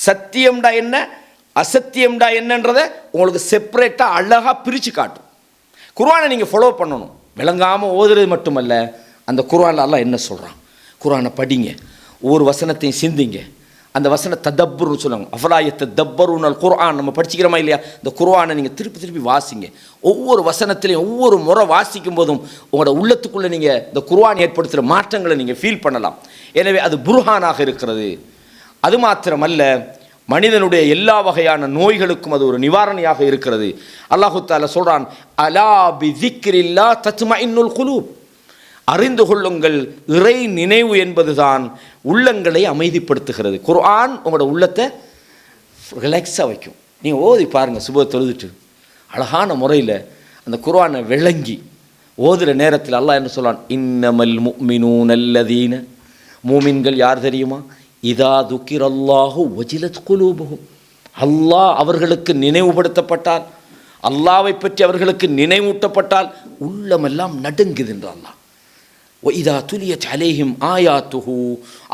S1: சத்தியம்டா என்ன அசத்தியம்டா என்னன்றதை உங்களுக்கு செப்பரேட்டாக அழகாக பிரித்து காட்டும். குர்ஆனை நீங்கள் ஃபாலோ பண்ணணும். விளங்காமல் ஓதுறது மட்டுமல்ல, அந்த குர்ஆனில் அல்லாஹ் என்ன சொல்கிறான், குர்ஆனை படிங்க, ஒவ்வொரு வசனத்தையும் சிந்திங்க, அந்த வசன ததப்புர்னு சொல்லுவாங்க. அஃபலாயத்த தப்பருனல் குர்ஆன், நம்ம படிச்சுக்கிறோமா இல்லையா? இந்த குர்ஆனை நீங்கள் திருப்பி திருப்பி வாசிங்க. ஒவ்வொரு வசனத்திலையும் ஒவ்வொரு முறை வாசிக்கும் போதும் உங்களோட உள்ளத்துக்குள்ளே நீங்கள் இந்த குர்ஆன் ஏற்படுத்துகிற மாற்றங்களை நீங்கள் ஃபீல் பண்ணலாம். எனவே அது புர்ஹானாக இருக்கிறது. அது மாத்திரமல்ல, மனிதனுடைய எல்லா வகையான நோய்களுக்கும் அது ஒரு நிவாரணியாக இருக்கிறது. அல்லாஹு தஆலா சொல்கிறான், அலா பிஸிக்ரில்லா தத்மஇன்னுல் குலூப், அறிந்து கொள்ளுங்கள், இறை நினைவு என்பதுதான் உள்ளங்களை அமைதிப்படுத்துகிறது. குர்ஆன் உங்களோட உள்ளத்தை ரிலாக்ஸாக வைக்கும். நீங்கள் ஓதி பாருங்கள், சுப தொழுதுட்டு அழகான முறையில் அந்த குர்ஆனை விளங்கி ஓதுகிற நேரத்தில் அல்லாஹ் என்ன சொல்கிறான், இன்னமல் முஃமினூன அல்லதீன, மூமின்கள் யார் தெரியுமா, இதா துக்கிரல்லாஹு வஜிலத் குலூபுஹும், அல்லாஹ் அவர்களுக்கு நினைவுபடுத்தப்பட்டால், அல்லாஹ்வை பற்றி அவர்களுக்கு நினைவூட்டப்பட்டால் உள்ளமெல்லாம் நடுங்குது அல்லாஹ். இதா துலியத் அலைஹிம் ஆயாத்துஹு,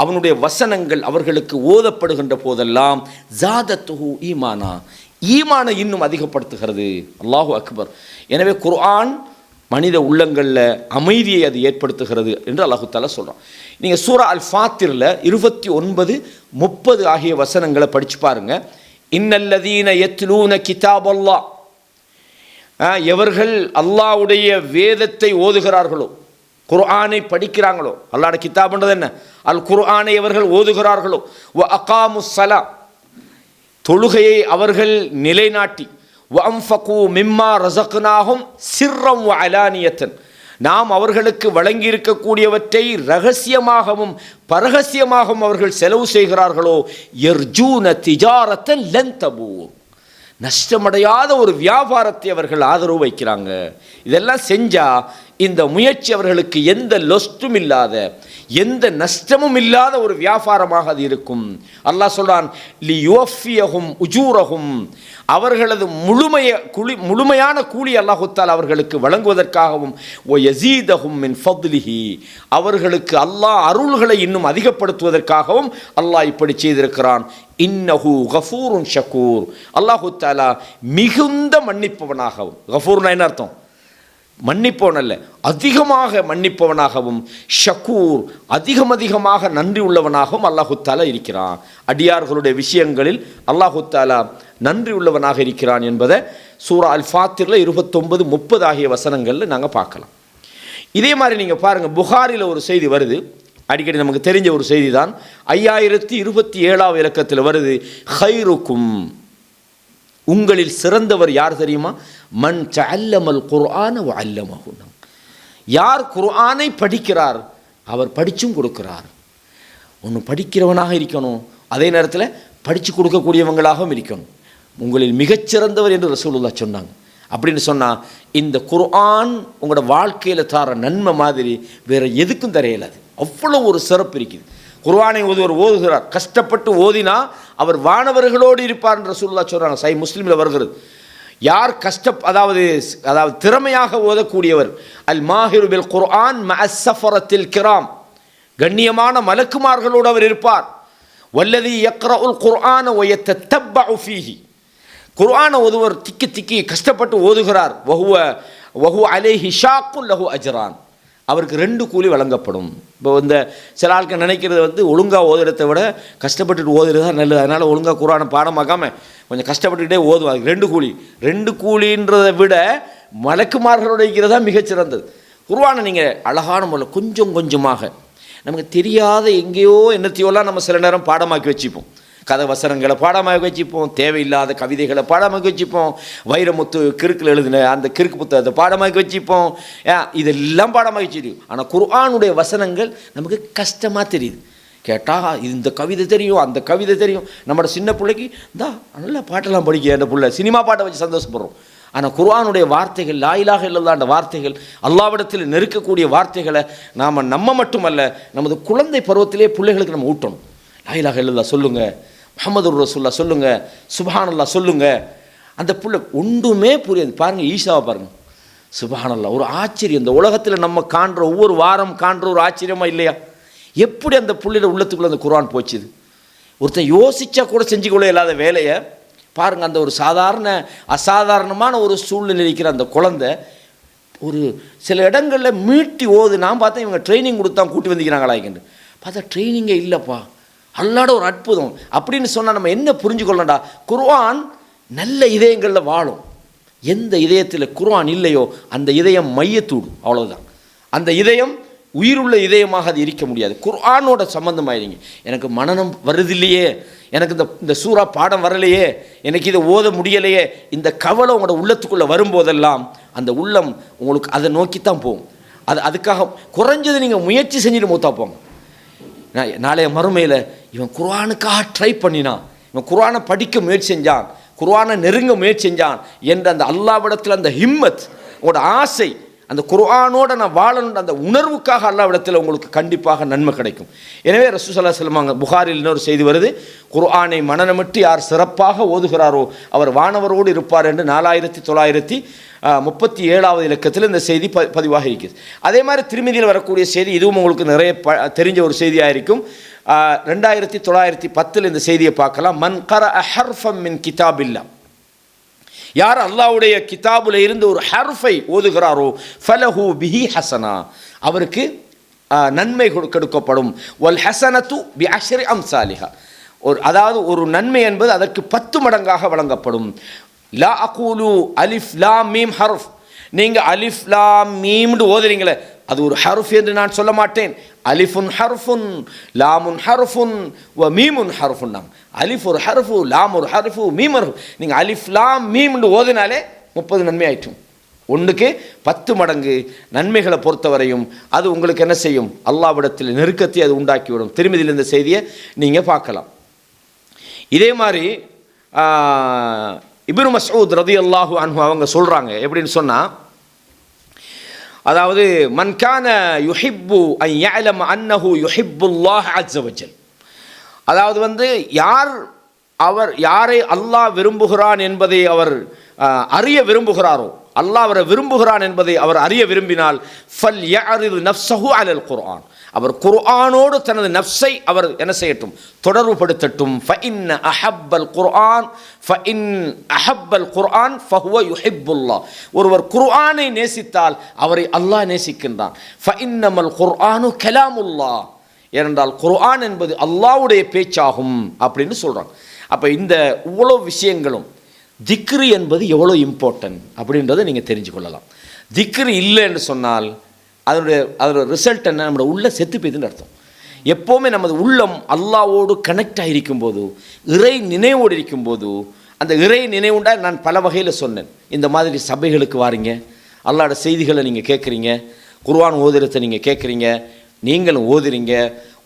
S1: அவனுடைய வசனங்கள் அவர்களுக்கு ஓதப்படுகின்ற போதெல்லாம் ஜாதத்துஹு ஈமானா, ஈமானை இன்னும் அதிகப்படுத்துகிறது. அல்லாஹு அக்பர். எனவே குர்ஆன் மனித உள்ளங்களில் அமைதியை அது ஏற்படுத்துகிறது என்று அல்லாஹு தஆலா சொல்கிறான். நீங்கள் சூரா அல் ஃபாத்திரில் 29, 30 ஆகிய வசனங்களை படித்து பாருங்கள். இன்னல்லதீன யத்லூன கிதாபல்லாஹ், எவர்கள் அல்லாஹ்வுடைய வேதத்தை ஓதுகிறார்களோ, குர்ஆனை படிக்கிறாங்களோ, அல்லாஹ்வுடைய கிதாப்ன்றது என்ன, அல் குர்ஆனை அவர்கள் ஓதுகிறார்களோ, வ அகாமுஸ் ஸலா, தொழுகையை அவர்கள் நிலைநாட்டி, வ அன்ஃபகு மிம்மா ரஸக்னாஹும் சிர்ரம் வ அலானியத்தன், நாம் அவர்களுக்கு வழங்கியிருக்கக்கூடியவற்றை ரகசியமாகவும் பரகசியமாகவும் அவர்கள் செலவு செய்கிறார்களோ, யர்ஜூன திஜாரத்தன் லன் தபூர், நஷ்டமடையாத ஒரு வியாபாரத்தை அவர்கள் ஆதரவு வைக்கிறாங்க. இதெல்லாம் செஞ்சால் இந்த முயற்சி அவர்களுக்கு எந்த லொஸ்டும் இல்லாத, எந்த நஷ்டமும் இல்லாத ஒரு வியாபாரமாக அது இருக்கும். அல்லாஹ் சொல்றான், லியுவஃபியஹும் உஜூரஹும், அவர்களது முழுமையான கூலி அல்லாஹு தஆலா அவர்களுக்கு வழங்குவதற்காகவும், வ யஸீதஹும் மின் ஃபத்லிஹி, அவர்களுக்கு அல்லாஹ் அருள்களை இன்னும் அதிகப்படுத்துவதற்காகவும் அல்லாஹ் இப்படி செய்திருக்கிறான். இன்னஹு கஃபூருன் ஷக்கூர், அல்லாஹு தஆலா மிகுந்த மன்னிப்பவனாகவும், கஃபூர்னா என்ன அர்த்தம், மன்னிப்பவன் அல்ல, அதிகமாக மன்னிப்பவனாகவும், ஷக்கூர் அதிகமாக நன்றி உள்ளவனாகவும் அல்லாஹு தஆலா இருக்கிறான். அடியார்களுடைய விஷயங்களில் அல்லாஹு தஆலா நன்றி உள்ளவனாக இருக்கிறான் என்பதை சூரா அல் ஃபாத்திரில் 29, 30 ஆகிய வசனங்களில் நாங்கள் பார்க்கலாம். இதே மாதிரி நீங்கள் பாருங்கள், புகாரில் ஒரு செய்தி வருது, அடிக்கடி நமக்கு தெரிஞ்ச ஒரு செய்தி தான். 5027 இலக்கத்தில் வருது, ஹைருக்கும், உங்களில் சிறந்தவர் யார் தெரியுமா, மன் தஅல்லமல் குர்ஆன வ அல்லமஹு, யார் குர்ஆனை படிக்கிறார் அவர் படிச்சும் கொடுக்கிறார். ஒன்று படிக்கிறவனாக இருக்கணும், அதே நேரத்தில் படித்து கொடுக்கக்கூடியவங்களாகவும் இருக்கணும். உங்களில் மிகச்சிறந்தவர் என்று ரசூலுல்லாஹ் சொன்னாங்க. அப்படின்னு சொன்னால் இந்த குர்ஆன் உங்களோட வாழ்க்கையில் தார நன்மை மாதிரி வேறு எதுக்கும் தரையில்லாது. அவ்வளோ ஒரு சிறப்பு இருக்குது. குர்ஆனை ஒருவர் ஓதுகிறார், கஷ்டப்பட்டு ஓதினா அவர் வானவர்களோடு இருப்பார் என்று ரசூலுல்லாஹ் சொல்கிறாங்க. சஹீஹ் முஸ்லிமில் வருகிறது. யார் அதாவது திறமையாக ஓதக்கூடியவர், அல் மாஹிரு பில் குர்ஆன் மஅஸ் ஸஃபரத்தில் கிராம், கண்ணியமான மலக்குமார்களோடு அவர் இருப்பார். வல்லதி யக்ரஉல் குர்ஆன வ யத்தத்தபஉ ஃபீஹி, குர்ஆனை ஒருவர் திக்கி கஷ்டப்பட்டு ஓதுகிறார், வஹுவ அலைஹி ஷாக்குன் லஹு அஜ்ரான், அவருக்கு 2 கூலி வழங்கப்படும். இப்போ இந்த சில ஆட்கள் நினைக்கிறது ஒழுங்காக ஓதுறதை விட கஷ்டப்பட்டுட்டு ஓதுறது தான் நல்லது, அதனால் ஒழுங்காக குர்ஆனை பாடமாக்காமல் கொஞ்சம் கஷ்டப்பட்டுக்கிட்டே ஓதுவாங்க. 2 கூலின்றதை விட மலக்குமார்களோட இருக்கிறதா மிகச்சிறந்தது. குர்ஆனை நீங்கள் அழகான முறையில் கொஞ்சமாக நமக்கு தெரியாத எங்கேயோ என்னத்தையோலாம் நம்ம சில நேரம் பாடமாக்கி வச்சுப்போம். கதை வசனங்களை பாடமாக வச்சுப்போம், தேவையில்லாத கவிதைகளை பாடமாக வச்சுப்போம், வைரமுத்து கிறுக்கில் எழுதின அந்த கிறுக்கு புத்தகத்தை பாடமாக வச்சுப்போம், இதெல்லாம் பாடமாக வச்சுருக்கோம். ஆனால் குர்ஆனுடைய வசனங்கள் நமக்கு கஷ்டமாக தெரியுது. கேட்டால் இந்த கவிதை தெரியும், அந்த கவிதை தெரியும். நம்மளோட சின்ன பிள்ளைக்கு நல்லா பாட்டெல்லாம் படிக்க அந்த பிள்ளை சினிமா பாட்டை வச்சு சந்தோஷப்படுறோம். ஆனால் குர்ஆனுடைய வார்த்தைகள், லா இலாஹ இல்லல்லாஹ் என்ற வார்த்தைகள், அல்லாஹ்விடத்தில் நெருக்கக்கூடிய வார்த்தைகளை நம்ம மட்டுமல்ல, நமது குழந்தை பருவத்திலே பிள்ளைகளுக்கு நம்ம ஊட்டணும். லா இலாஹ இல்லல்லாஹ் சொல்லுங்கள், முஹம்மதுர் ரசூலுல்லாஹ் சொல்லுங்கள், சுப்ஹானல்லாஹ் சொல்லுங்கள். அந்த பிள்ளை ஒன்றுமே புரியாது. பாருங்கள், ஈசாவை பாருங்கள், சுப்ஹானல்லாஹ், ஒரு ஆச்சரியம். இந்த உலகத்தில் நம்ம காண்ற ஒவ்வொரு வாரம் காண்ற ஒரு ஆச்சரியமாக இல்லையா? எப்படி அந்த பிள்ளையோட உள்ளத்துக்குள்ளே அந்த குர்ஆன் போச்சுது? ஒருத்தன் யோசித்தா கூட செஞ்சு கொள்ள இல்லாத வேலையை பாருங்கள், அந்த ஒரு அசாதாரணமான ஒரு சூழ்நிலை இருக்கிற அந்த குழந்தை ஒரு சில இடங்களில் மீட்டி ஓது. நான் பார்த்தேன், இவங்க ட்ரைனிங் கொடுத்தா கூட்டி வந்துக்கிறாங்களா இங்கன்னு பார்த்தா ட்ரைனிங்கே இல்லைப்பா. அல்லாட ஒரு அற்புதம் அப்படின்னு சொன்னால் நம்ம என்ன புரிஞ்சுக்கொள்ளண்டா, குர்ஆன் நல்ல இதயங்களில் வாழும். எந்த இதயத்தில் குர்ஆன் இல்லையோ அந்த இதயம் மையத்தூடும், அவ்வளவுதான். அந்த இதயம் உயிருள்ள இதயமாக அது இருக்க முடியாது. குர்ஆனோட சம்பந்தமாயிருங்க. எனக்கு மனனம் வருதில்லையே, எனக்கு இந்த சூறா பாடம் வரலையே, எனக்கு இதை ஓத முடியலையே, இந்த கவலை உங்களோட உள்ளத்துக்குள்ளே வரும்போதெல்லாம் அந்த உள்ளம் உங்களுக்கு அதை நோக்கித்தான் போகும். அதுக்காக குறைஞ்சது நீங்கள் முயற்சி செஞ்சுட்டு மூத்தா போங்க. நாளைய மறுமையில் இவன் குர்ஆனுக்காக ட்ரை பண்ணினான், இவன் குர்ஆனை படிக்க முயற்சி செஞ்சான், குர்ஆனை நெருங்க முயற்சி செஞ்சான் என்ற அந்த அல்லாஹ்விடத்தில் அந்த ஹிம்மத், உங்களோட ஆசை, அந்த குர்ஆனோட நான் வாழணும் அந்த உணர்வுக்காக அல்லாஹ்விடத்தில் உங்களுக்கு கண்டிப்பாக நன்மை கிடைக்கும். எனவே ரசூல் ஸல்லல்லாஹு அலைஹி வஸல்லம் புகாரில் இன்னொரு செய்தி வருது, குர்ஆனை மனனமிட்டு யார் சிறப்பாக ஓதுகிறாரோ அவர் வானவரோடு இருப்பார் என்று 4937வது இலக்கத்தில் இந்த செய்தி பதிவாக இருக்கிறது. அதே மாதிரி திருமதியில் வரக்கூடிய செய்தி, இதுவும் உங்களுக்கு நிறைய தெரிஞ்ச ஒரு செய்தியாக இருக்கும். 2910 இந்த செய்தியை பார்க்கலாம். மன் கரஅ ஹர்ஃபம் மின் கிதாபில்லாஹ், யார் அல்லாஹ்வுடைய கிதாபுல இருந்து ஒரு ஹர்ஃபை ஓதுகிறாரோ ஃபலஹு பிஹி ஹஸனா, அவருக்கு நன்மை கொடுக்கப்படும். வல் ஹஸனத்து பிஅஷ்ரி அம்சாலிஹா, அதாவது ஒரு நன்மை என்பது அதற்கு 10 மடங்காக வழங்கப்படும். லா அகூலு அலிஃப் லாம் மீம் ஹர்ஃப், நீங்கள் அலிஃப் லாம் மீம்னு ஓதுறீங்களே அது ஒரு ஹர்ஃப் என்று நான் சொல்ல மாட்டேன். அலிஃபுன் ஹர்ஃபுன் லாமுன் ஹர்ஃபுன் வ மீமுன் ஹர்ஃபுன். அலிஃப் ஒரு ஹர்ஃபு, லாம் ஒரு ஹர்ஃபு, மீம் ஹர்ஃபு. நீங்கள் அலிஃப் லாம் மீம்னு ஓதினாலே 30 நன்மை ஆயிட்டும். ஒன்றுக்கு 10 மடங்கு நன்மைகளை பொறுத்தவரையும் அது உங்களுக்கு என்ன செய்யும், அல்லாஹ்விடத்தில் நெருக்கத்தை அது உண்டாக்கிவிடும். திருமதியில் இந்த செய்தியை நீங்கள் பார்க்கலாம். இதே மாதிரி இப்னு மஸ்ஊத் ரலியல்லாஹு அன்ஹு அவங்க சொல்கிறாங்க, எப்படின்னு சொன்னால், அதாவது மன் கான யுஹிப்பு அன் யஅலம அன்னஹு யுஹிப்புல்லாஹ் அஸ்ஸ வஜல், அதாவது யாரை அல்லாஹ் விரும்புகிறான் என்பதை அவர் அறிய விரும்புகிறாரோ, அல்லாஹ் அவரை விரும்புகிறான் என்பதை அவர் அறிய விரும்பினால் ஃபல் யஅரிது நஃப்ஸஹு அலல் குர்ஆன், அவர் குர்ஆனோடு தனது நஃப்ஸை அவர் என்ன செய்யட்டும், தொடர்புபடுத்தட்டும். ஃபஇன் அஹப்பல் குர்ஆன் ஃபஹுவ யுஹிப்புல்லாஹ், ஒருவர் குர்ஆனை நேசித்தால் அவரை அல்லாஹ் நேசிக்கின்றான். ஃபஇன்னமல் குர்ஆனு கலாமுல்லாஹ், ஏனென்றால் குர்ஆன் என்பது அல்லாஹ்வுடைய பேச்சாகும் அப்படின்னு சொல்கிறாங்க. அப்போ இந்த இவ்வளோ விஷயங்களும் திக்ரு என்பது எவ்வளோ இம்பார்ட்டன்ட் அப்படின்றத நீங்கள் தெரிஞ்சு கொள்ளலாம். திக்ரு இல்லைன்னு சொன்னால் அதோட ரிசல்ட் என்ன, நம்மளோட உள்ள செத்து போய்துன்னு அர்த்தம். எப்போவுமே நமது உள்ளம் அல்லாஹ்வோடு கனெக்ட் ஆகிருக்கும் போது, இறை நினைவோடு இருக்கும்போது, அந்த இறை நினைவுண்டா நான் பல வகையில் சொன்னேன். இந்த மாதிரி சபைகளுக்கு வாரீங்க, அல்லாஹ்வோட செய்திகளை நீங்கள் கேட்குறீங்க, குர்ஆன் ஓதுறதை நீங்கள் கேட்குறீங்க, நீங்களும் ஓதுறீங்க,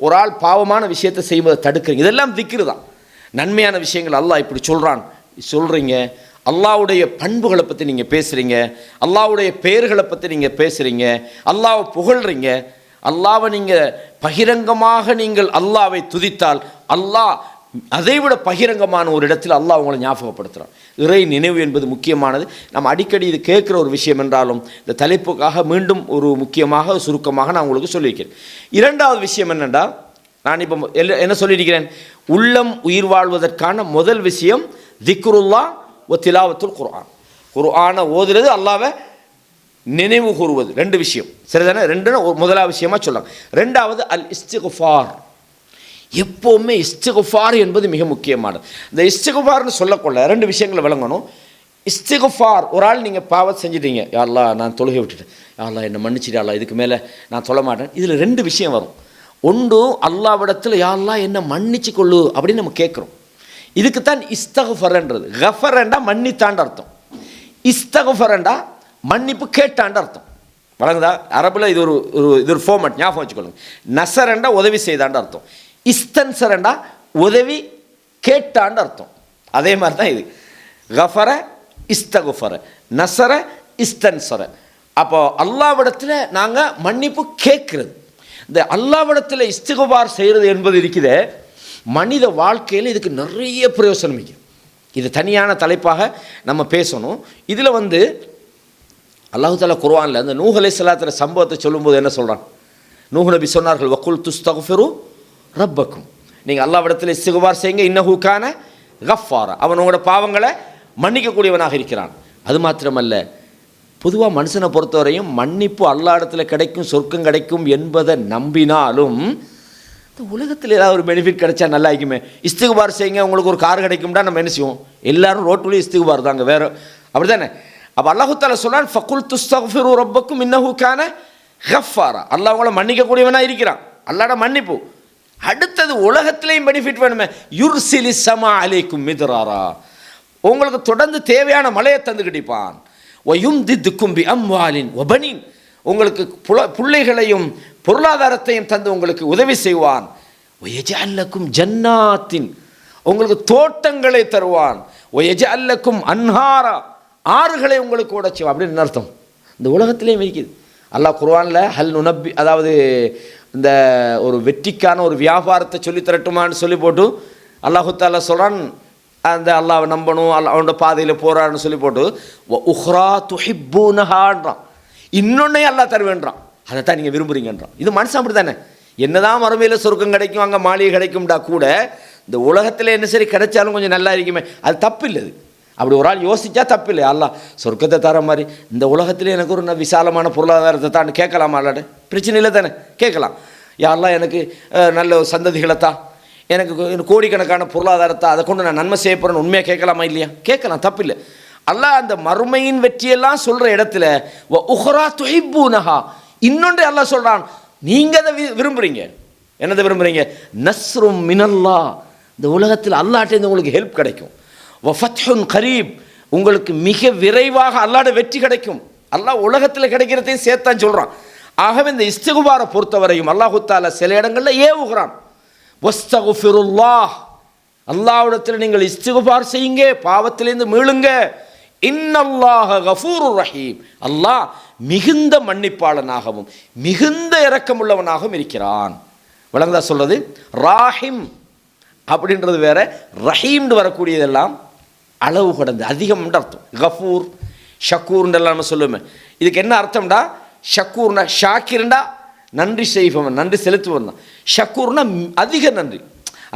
S1: ஒரு ஆள் பாவமான விஷயத்தை செய்வதை தடுக்கிறீங்க, இதெல்லாம் திக்ரு தான். நன்மையான விஷயங்கள் அல்லாஹ் இப்படி சொல்கிறீங்க, அல்லாஹ்வுடைய பண்புகளை பற்றி நீங்கள் பேசுகிறீங்க, அல்லாஹ்வுடைய பெயர்களை பற்றி நீங்கள் பேசுகிறீங்க, அல்லாஹ்வை புகழ்கிறீங்க, அல்லாஹ்வை நீங்கள் பகிரங்கமாக நீங்கள் அல்லாஹ்வை துதித்தால் அல்லாஹ் அதைவிட பகிரங்கமான ஒரு இடத்தில் அல்லாஹ் உங்களை ஞாபகப்படுத்துகிறான். இறை நினைவு என்பது முக்கியமானது. நம்ம அடிக்கடி இது கேட்குற ஒரு விஷயம் என்றாலும் இந்த தலைப்புக்காக மீண்டும் ஒரு முக்கியமாக சுருக்கமாக நான் உங்களுக்கு சொல்லியிருக்கிறேன். இரண்டாவது விஷயம் என்னென்னா, நான் இப்போ என்ன சொல்லியிருக்கிறேன், உள்ளம் உயிர் வாழ்வதற்கான முதல் விஷயம் திக்ருல்லா வ திலாவத்துல் குர்ஆன், குர்ஆனை ஓதுறது, அல்லாஹ்வை நினைவு கூறுவது. ரெண்டு விஷயம் சரிதானே? ரெண்டுன்னு முதலாவது விஷயமாக சொல்லலாம். ரெண்டாவது அல் இஸ்திக்ஃபார். எப்போவுமே இஸ்திக்ஃபார் என்பது மிக முக்கியமானது. இந்த இஸ்திக்ஃபார்னு சொல்லக்கொள்ள ரெண்டு விஷயங்களை விளங்கணும். இஸ்திக்ஃபார், ஒரு ஆள் நீங்கள் பாவத்தை செஞ்சிட்டீங்க, யா அல்லாஹ் நான் தொழுகை விட்டுட்டேன், யா அல்லாஹ் என்னை மன்னிச்சிட்டு அல்லாஹ் இதுக்கு மேலே நான் சொல்ல மாட்டேன். இதில் ரெண்டு விஷயம் வரும். ஒன்று, அல்லாஹ்விடத்தில் யா அல்லாஹ் என்னை மன்னிச்சு கொள்ளு அப்படின்னு நம்ம கேட்குறோம். இதுக்குத்தான் இஸ்தக்ஃபர்ன்றது. கஃபரண்டா மன்னித்தாண்ட அர்த்தம், இஸ்தக்ஃபரண்டா மன்னிப்பு கேட்டாண்ட அர்த்தம். வழங்குதா? அரபில் இது ஒரு ஃபார்மட், ஞாபகம் வச்சுக்கொள்ளுங்க. நசரண்டா உதவி செய்தாண்ட அர்த்தம், இஸ்தன்சரண்டா உதவி கேட்டாண்ட அர்த்தம். அதே மாதிரி தான் இது. கஃபர இஸ்தகுஃபர, நசர இஸ்தன்சர. அப்போ அல்லாஹ்விடத்தில் நாங்கள் மன்னிப்பு கேட்குறது. இந்த அல்லாஹ்விடத்தில் இஸ்திக்ஃபார் செய்கிறது என்பது இருக்குதே, மனித வாழ்க்கையில் இதுக்கு நிறைய பிரயோசனம் இருக்குது. இது தனியான தலைப்பாக நம்ம பேசணும். இதில் அல்லாஹ் தஆலா குர்ஆனில் அந்த நூஹ் அலைஹிஸ்ஸலாத்துடைய சம்பவத்தை சொல்லும்போது என்ன சொல்கிறான்? நூஹ் நபி சொன்னார்கள், வகுல் துஸ்தக்ஃபிரு ரப்பக்கும், நீங்கள் அல்லாஹ்விடத்தில் இஸ்திக்ஃபார் செய்யுங்க, இன்னஹு கான கஃபாரா, அவன் உங்களோட பாவங்களை மன்னிக்கக்கூடியவனாக இருக்கிறான். அது மாத்திரமல்ல, பொதுவாக மனுஷனை பொறுத்தவரையும் மன்னிப்பு அல்லாஹ் இடத்துல கிடைக்கும், சொர்க்கம் கிடைக்கும் என்பதை நம்பினாலும் உலகத்தில் ஏதாவது ஒரு பெனிஃபிட் கிடைச்சா நல்லா இருக்குமே. இஸ்திகுபார் செய்யுங்க, உங்களுக்கு ஒரு கார் கிடைக்கும்டா நம்ம என்ன செய்வோம்? எல்லாரும் ரோட்டுலேயும் இஸ்திகுபார் தாங்க, வேறு அப்படி தானே. அப்போ அல்லாஹு தஆலா சொல்றான், ஃபகுல் துஸ்தக்ஃபிரு ரப்பக்கும் இன்னஹு கான கஃபாரா. அல்லாஹ் உங்களை மன்னிக்கக்கூடியவனாக இருக்கிறான், அல்லாஹ்ட மன்னிப்பு. அடுத்தது உலகத்திலையும் பெனிஃபிட் வேணுமே. யுர்சிலி ஸமா அலைக்கும் மித்ராரா, உங்களுக்கு தொடர்ந்து தேவையான மழையை தந்து கிடைப்பான். வயும்திதுக்கும் பி அம்வாலின் வபனீன், உங்களுக்கு பிள்ளைகளையும் பொருளாதாரத்தையும் தந்து உங்களுக்கு உதவி செய்வான். வயஜஅல் லக்கும் ஜன்னாத்தின், உங்களுக்கு தோட்டங்களை தருவான். வயஜஅல் லக்கும் அன்ஹாரா, ஆறுகளை உங்களுக்கு ஓட செய்வான். அப்படின்னு அர்த்தம். இந்த உலகத்திலேயும் இருக்குது. அல்லாஹ் குர்ஆனில் ஹல் நுனப்பி, அதாவது இந்த ஒரு வெற்றிக்கான ஒரு வியாபாரத்தை சொல்லி தரட்டுமான்னு சொல்லி போட்டு அல்லாஹு தஆலா சொல்கிறான், அந்த அல்லாஹ்வை நம்பணும், அவனோட பாதையில் போகிறான்னு சொல்லி போட்டு உஹ்ரா துஹிப்பூனஹான்றான், இன்னொன்னே அல்லாஹ் தருவேன்றான், அதை தான் நீங்கள் விரும்புகிறீங்கன்றான். இது மனுஷன் அப்படி தானே. என்னதான் மறுமையில் சொர்க்கம் கிடைக்கும், அங்கே மாளிகை கிடைக்கும்டா கூட இந்த உலகத்தில் என்ன சரி கிடைச்சாலும் கொஞ்சம் நல்லா இருக்குமே, அது தப்பு இல்லை. அது அப்படி ஒரு ஆள் யோசித்தா தப்பு இல்லை. அல்லாஹ் சொர்க்கத்தை தர மாதிரி இந்த உலகத்திலே எனக்கு ஒரு விசாலமான பொருளாதாரத்தை தான் கேட்கலாமா? அல்லாட பிரச்சனை இல்லை தானே, கேட்கலாம். யாரெல்லாம் எனக்கு நல்ல சந்ததிகளைத்தான், எனக்கு கோடிக்கணக்கான பொருளாதாரத்தை, அதை கொண்டு நான் நன்மை செய்ய போகிறேன்னு உண்மையாக கேட்கலாமா? இல்லையா? கேட்கலாம், தப்பு இல்லை. அல்லாஹ் அந்த மறுமையின் வெற்றியெல்லாம் சொல்கிற இடத்துல உஹ்ரா துஹிப்பூனஹா, இன்னொன்று அல்லாஹ் சொல்கிறான், நீங்கள் அதை விரும்புகிறீங்க. என்னதை விரும்புகிறீங்க? நஸ்ரும் மினல்லாஹ், இந்த உலகத்தில் அல்லாஹ்ட்டேருந்து உங்களுக்கு ஹெல்ப் கிடைக்கும். வஃபத்ஹுன் கரீப், உங்களுக்கு மிக விரைவாக அல்லாஹ்ட வெற்றி கிடைக்கும். அல்லாஹ் உலகத்தில் கிடைக்கிறதையும் சேர்த்தான் சொல்கிறான். ஆகவே இந்த இஸ்திகுபாரை பொறுத்தவரையும் அல்லாஹு தஆலா சில இடங்களில் ஏவுகிறான். வஸ்தகுஃபிருல்லாஹ், அல்லாஹ்விடத்தில் நீங்கள் இஸ்திகுபார் செய்யுங்க, பாவத்திலேருந்து மீளுங்க. இன்னல்லாஹ கஃபூருர் ரஹீம், அல்லாஹ் மிகுந்த மன்னிப்பாளனாகவும் மிகுந்த இரக்கமுள்ளவனாகவும் இருக்கிறான். விளங்குதா சொல்றது? ராஹிம் அப்படின்றது வேற, ரஹீம்னு வரக்கூடியதெல்லாம் அளவு கடந்து அதிகம் அர்த்தம். கஃபூர் ஷக்கூர்ன்றெல்லாம் நம்ம சொல்லுவோமே, இதுக்கு என்ன அர்த்தம்டா? ஷக்கூர்னா ஷாக்கிர்ண்டா நன்றி செய்பவன், நன்றி செலுத்துவன் தான். ஷக்கூர்னா அதிக நன்றி,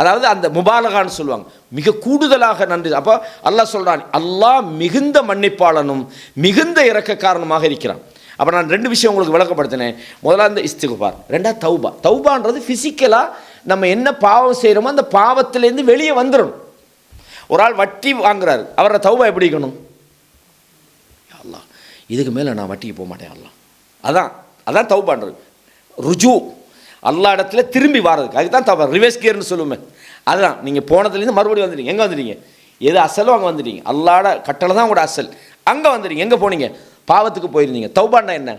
S1: அதாவது அந்த முபாலகான்னு சொல்லுவாங்க, மிக கூடுதலாக நன்றி. அப்போ அல்லாஹ் சொல்கிறான், அல்லாஹ் மிகுந்த மன்னிப்பாளனும் மிகுந்த இரக்கக்காரனுமாக இருக்கிறான். அப்போ நான் ரெண்டு விஷயம் உங்களுக்கு விளக்கப்படுத்தினேன். முதல்ல இந்த இஸ்திகுபார், ரெண்டாவது தௌபா. தௌபான்றது ஃபிசிக்கலாக நம்ம என்ன பாவம் செய்கிறோமோ அந்த பாவத்திலேருந்து வெளியே வந்துடணும். ஒரு ஆள் வட்டி வாங்குறாரு, அவரை தௌபா எப்படி இருக்கணும்? அல்லாஹ் இதுக்கு மேலே நான் வட்டிக்கு போக மாட்டேன், அல்லாஹ். அதான் தௌபான்றது. ருஜு, அல்லா இடத்துல திரும்பி வாரதுக்கு, அதுதான் தௌபா. ரிவர்ஸ் கியர்னு சொல்லுமே, அதுதான். நீங்கள் போனதுலேருந்து மறுபடியும் வந்துட்டீங்க. எங்கே வந்துட்டீங்க? எது அசலோ அங்கே வந்துட்டீங்க. அல்லாட கட்டளை தான் உங்களோட அசல், அங்கே வந்துட்டீங்க. எங்கே போனீங்க? பாவத்துக்கு போயிருந்தீங்க. தௌபான்னா என்ன?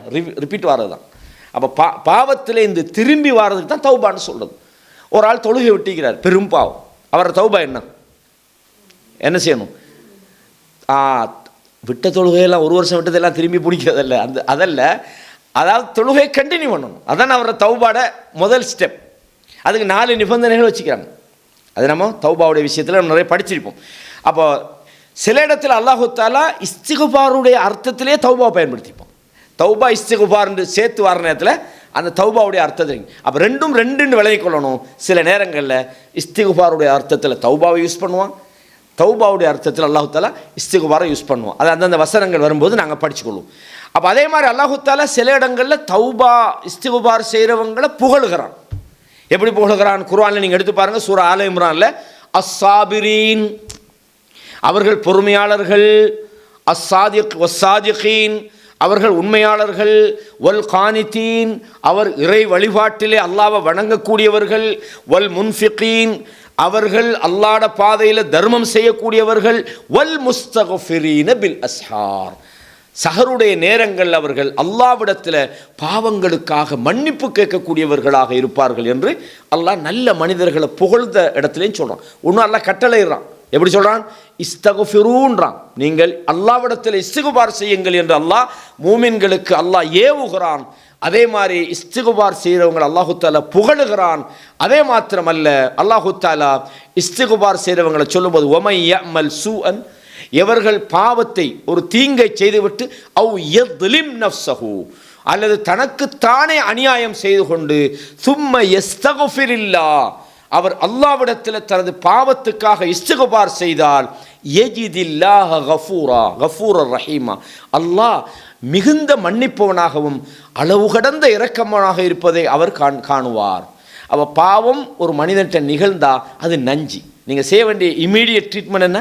S1: ரிப்பீட் வாரது தான். அப்போ பாவத்திலேருந்து திரும்பி வாரதுக்கு தான் தௌபான்னு சொல்கிறது. ஒரு ஆள் தொழுகை விட்டிக்கிறார், பெரும் பாவம், அவரை தௌபா என்ன செய்யணும்? விட்ட தொழுகையெல்லாம் ஒரு வருஷம் விட்டதெல்லாம் திரும்பி பிடிக்கிறதல்ல, அதல்ல, அதாவது தொழுகையை கண்டினியூ பண்ணணும். அதான் அவரை தௌபாட முதல் ஸ்டெப். அதுக்கு 4 நிபந்தனைகள் வச்சுக்கிறாங்க. அது நம்ம தௌபாவுடைய விஷயத்தில் நம்ம நிறைய படிச்சிருப்போம். அப்போ சில இடத்துல அல்லாஹு தஆலா இஸ்திகுபாருடைய அர்த்தத்திலே தௌபா பயன்படுத்திப்போம். தௌபா இஸ்திகுபார்னு சேர்த்து வர நேரத்தில் அந்த தௌபாவுடைய அர்த்தத்தை அப்போ ரெண்டுன்னு விளங்கிக் கொள்ளணும். சில நேரங்களில் இஸ்திகுபாருடைய அர்த்தத்தில் தௌபாவை யூஸ் பண்ணுவான், தௌபாவுடைய அர்த்தத்தில் அல்லாஹு தஆலா இஸ்திகுபாரை யூஸ் பண்ணுவோம். அது அந்தந்த வசனங்கள் வரும்போது நாங்கள் படிச்சுக்கொள்வோம். அப்போ அதே மாதிரி அல்லாஹு தஆலா சில இடங்களில் தௌபா இஸ்திகுபார் செய்கிறவங்களை புகழுகிறான். எப்படி புகழுகிறான்? குர்ஆனில் நீங்கள் எடுத்து பாருங்கள், சூரா ஆல இம்ரானில் அஸ்ஸாபிரீன், அவர்கள் பொறுமையாளர்கள், வஸ்ஸாதிகீன், அவர்கள் உண்மையாளர்கள், வல் கானிதீன், அவர் இறை வழிபாட்டிலே அல்லாஹ்வை வணங்கக்கூடியவர்கள், வல் முன்ஃபிகீன், அவர்கள் அல்லாஹ்ட பாதையில் தர்மம் செய்யக்கூடியவர்கள், வல் முஸ்தக்ஃபிரீன பில் அஸ்ஹார், சஹருடைய நேரங்கள் அவர்கள் அல்லாஹ்விடத்தில் பாவங்களுக்காக மன்னிப்பு கேட்கக்கூடியவர்களாக இருப்பார்கள் என்று அல்லாஹ் நல்ல மனிதர்களை புகழ்ந்த இடத்துலையும் சொல்கிறான். ஒன்றும் அல்லாஹ் கட்டளைறான். எப்படி சொல்கிறான்? இஸ்தகுஃபிரூன்றான், நீங்கள் அல்லாஹ்விடத்தில் இஸ்திகுபார் செய்யுங்கள் என்று அல்லாஹ் மூமின்களுக்கு அல்லாஹ் ஏவுகிறான். அதே மாதிரி இஸ்திகுபார் செய்கிறவங்களை அல்லாஹு தஆலா புகழுகிறான். அதே மாத்திரமல்ல, அல்லாஹு தஆலா இஸ்திகுபார் செய்கிறவங்களை சொல்லும்போது ஒமை யஅமல் சூஅன், எவர்கள் பாவத்தை ஒரு தீங்கை செய்துவிட்டு அவ் யத்லிம் நஃப்ஸஹு, அல்லது தனக்குத்தானே அநியாயம் செய்து கொண்டு சும்ம யஸ்தக்ஃபிரில்லாஹ், அவர் அல்லாஹ்விடத்தில் தனது பாவத்துக்காக இஸ்திகுபார் செய்தால் யஜிதில்லாஹ கஃபூரர் ரஹீமா, அல்லாஹ் மிகுந்த மன்னிப்பவனாகவும் அளவு கடந்த இரக்கமானாக இருப்பதை அவர் காணுவார். அப்போ பாவம் ஒரு மனிதன்கிட்ட நிகழ்ந்தா அது நஞ்சு. நீங்கள் செய்ய வேண்டிய இமீடியட் ட்ரீட்மெண்ட் என்ன?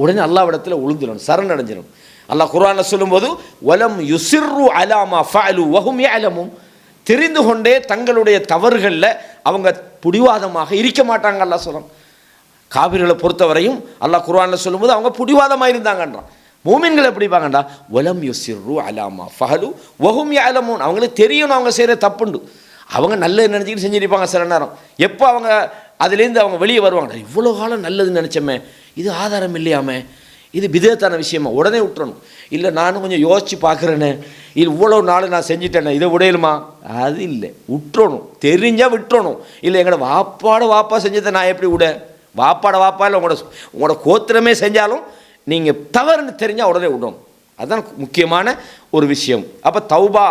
S1: உடனே அல்லாஹ்விடத்தில் உழுந்துடணும், சரணடைஞ்சிடணும். அல்லாஹ் குர்ஆனில் சொல்லும்போது வலம் யுசிர்ரு அலாமா ஃபஅலு வஹும் யஅலமூன், தெரிந்து கொண்டே தங்களுடைய தவறுகளில் அவங்க புடிவாதமாக இருக்க மாட்டாங்க. அல்லாஹ் சொல்கிறான். காபிர்களை பொறுத்தவரையும் அல்லாஹ் குர்ஆனில் சொல்லும்போது அவங்க புடிவாதமாக இருந்தாங்கன்றான். மூமின்கள் எப்படி இருப்பாங்கண்டா வலம் யுசிர்ரு அலாமா ஃபஅலு வஹும் யஅலமூன், அவங்களுக்கு தெரியணும் அவங்க செய்கிற தப்புண்டு. அவங்க நல்லது நினச்சிக்கிட்டு செஞ்சுருப்பாங்க சில நேரம். எப்போ அவங்க அதுலேருந்து அவங்க வெளியே வருவாங்க, இவ்வளோ காலம் நல்லதுன்னு நினச்சோமே, இது ஆதாரம் இல்லையாமே, இது பிதத்தான விஷயமா, உடனே விட்டுறணும். இல்லை நானும் கொஞ்சம் யோசித்து பார்க்குறேன்னு, இது இவ்வளோ நாள் நான் செஞ்சுட்டேனே, இதை விடையலுமா? அது இல்லை, விட்டுறணும். தெரிஞ்சால் விட்டுறணும். இல்லை எங்களோட வாப்பா செஞ்சதை நான் எப்படி விட? வாப்பா இல்லை உங்களோட கோத்திரமே செஞ்சாலும் நீங்கள் தவறுன்னு தெரிஞ்சால் உடனே விடணும். அதுதான் முக்கியமான ஒரு விஷயம். அப்போ தௌபா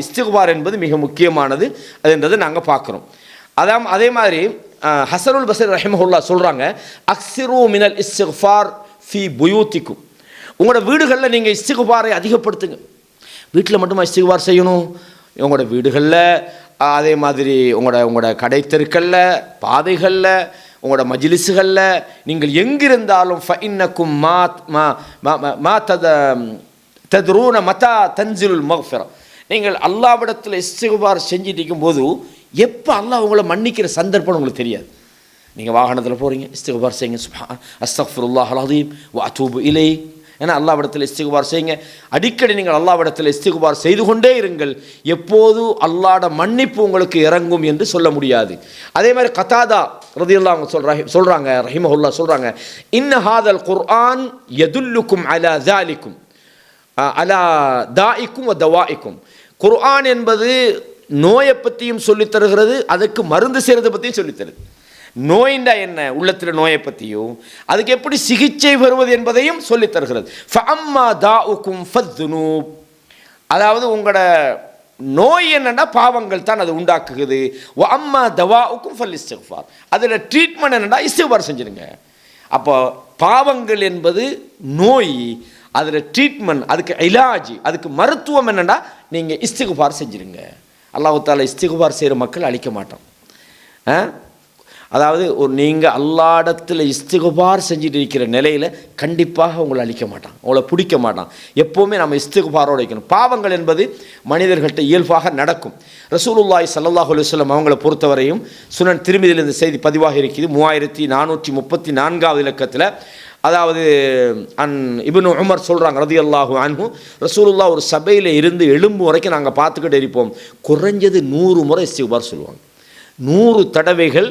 S1: இஸ்திக்பார் என்பது மிக முக்கியமானது அதுன்றதை நாங்கள் பார்க்குறோம். அதே மாதிரி ஹசனுல் பஸ்ரி ரஹிமஹுல்லாஹ் சொல்கிறாங்க, அக்ஸிரு மினல் இஸ்திக்ஃபார் ஃபி புயூத்திக்கும், உங்களோட வீடுகளில் நீங்கள் இஸ்திக்பாரை அதிகப்படுத்துங்க. வீட்டில் மட்டுமா இஸ்திக்பார் செய்யணும்? உங்களோட வீடுகளில், அதே மாதிரி உங்களோட கடை தெருக்களில், பாதைகளில், உங்களோட மஜ்லிஸுகளில், நீங்கள் எங்கிருந்தாலும் ஃபஇன்னக்கும் மா தத்ரூன மதா தன்சிலுல் மக்ஃபிரா, நீங்கள் அல்லாஹ்விடத்தில் இஸ்திக்பார் செஞ்சுட்டு இருக்கும்போது எப்போ அல்லாஹ் உங்களை மன்னிக்கிற சந்தர்ப்பம் உங்களுக்கு தெரியாது. நீங்கள் வாகனத்தில் போகிறீங்க, இஸ்திக்பார் செய்யுங்க, அஸ்தக்ஃபிருல்லாஹல் அஸீம் வ அதூபு இலைஹ், ஏன்னா அல்லாஹ்விடத்தில் இஸ்திக்பார் செய்யுங்க. அடிக்கடி நீங்கள் அல்லாஹ்விடத்தில் இஸ்திக்பார் செய்து கொண்டே இருங்கள். எப்போது அல்லாஹ்வோட மன்னிப்பு உங்களுக்கு இறங்கும் என்று சொல்ல முடியாது. அதே மாதிரி கதாதா ரலியல்லாஹு சொல்கிறாங்க ரஹிமஹுல்லாஹ் சொல்கிறாங்க, இன்ன ஹாதல் குர்ஆன் யதுல்லுக்கும் அலா ஸாலிக்கும் அலா தாஇக்கும் வ தவாஇக்கும், குர்ஆன் என்பது நோயை பற்றியும் சொல்லித் தருகிறது, அதுக்கு மருந்து செய்கிறதை பற்றியும் சொல்லித்தருது. நோயின்டா என்ன, உள்ளத்தில் நோயை பற்றியும் அதுக்கு எப்படி சிகிச்சை பெறுவது என்பதையும் சொல்லித் தருகிறது. ஃபஅம்மா தாஉக்கும் ஃபத்துனூப், அதாவது உங்களோட நோய் என்னென்னா பாவங்கள் தான் அது உண்டாக்குகிறது. வ அம்மா தவாஉக்கும் ஃபல் இஸ்திக்ஃபார், அதில் ட்ரீட்மெண்ட் என்னென்னா இஸ்திக்ஃபார் செஞ்சுருங்க. அப்போ பாவங்கள் என்பது நோய், அதில் ட்ரீட்மெண்ட், அதுக்கு இலாஜ், அதுக்கு மருத்துவம் என்னென்னா நீங்கள் இஸ்திக்ஃபார் செஞ்சுருங்க. அல்லாஹ் தஆலா இஸ்திக்ஃபார் செய்கிற மக்கள் அழிக்க மாட்டோம். அதாவது நீங்கள் அல்லாஹ்விடத்தில் இஸ்திக்ஃபார் செஞ்சுட்டு இருக்கிற நிலையில் கண்டிப்பாக உங்களை அழிக்க மாட்டான், உங்களை பிடிக்க மாட்டான். எப்போவுமே நம்ம இஸ்திக்ஃபாரோடு வைக்கணும். பாவங்கள் என்பது மனிதர்கள்ட்ட இயல்பாக நடக்கும். ரசூலுல்லாஹி ஸல்லல்லாஹு அலைஹி வஸல்லம் அவங்களை பொறுத்தவரையும் சுனன் திருமிதியில் இந்த செய்தி பதிவாக இருக்குது 3434 இலக்கத்தில். அதாவது இப்னு உமர் சொல்கிறாங்க ரதியல்லாஹு அன்ஹு, ரசூலுல்லாஹ் ஒரு சபையில் இருந்து எழும்பு வரைக்கும் நாங்கள் பார்த்துக்கிட்டு இருப்போம், குறைஞ்சது 100 முறை இஸ்திக்ஃபார் சொல்லுவாங்க. 100 தடவைகள்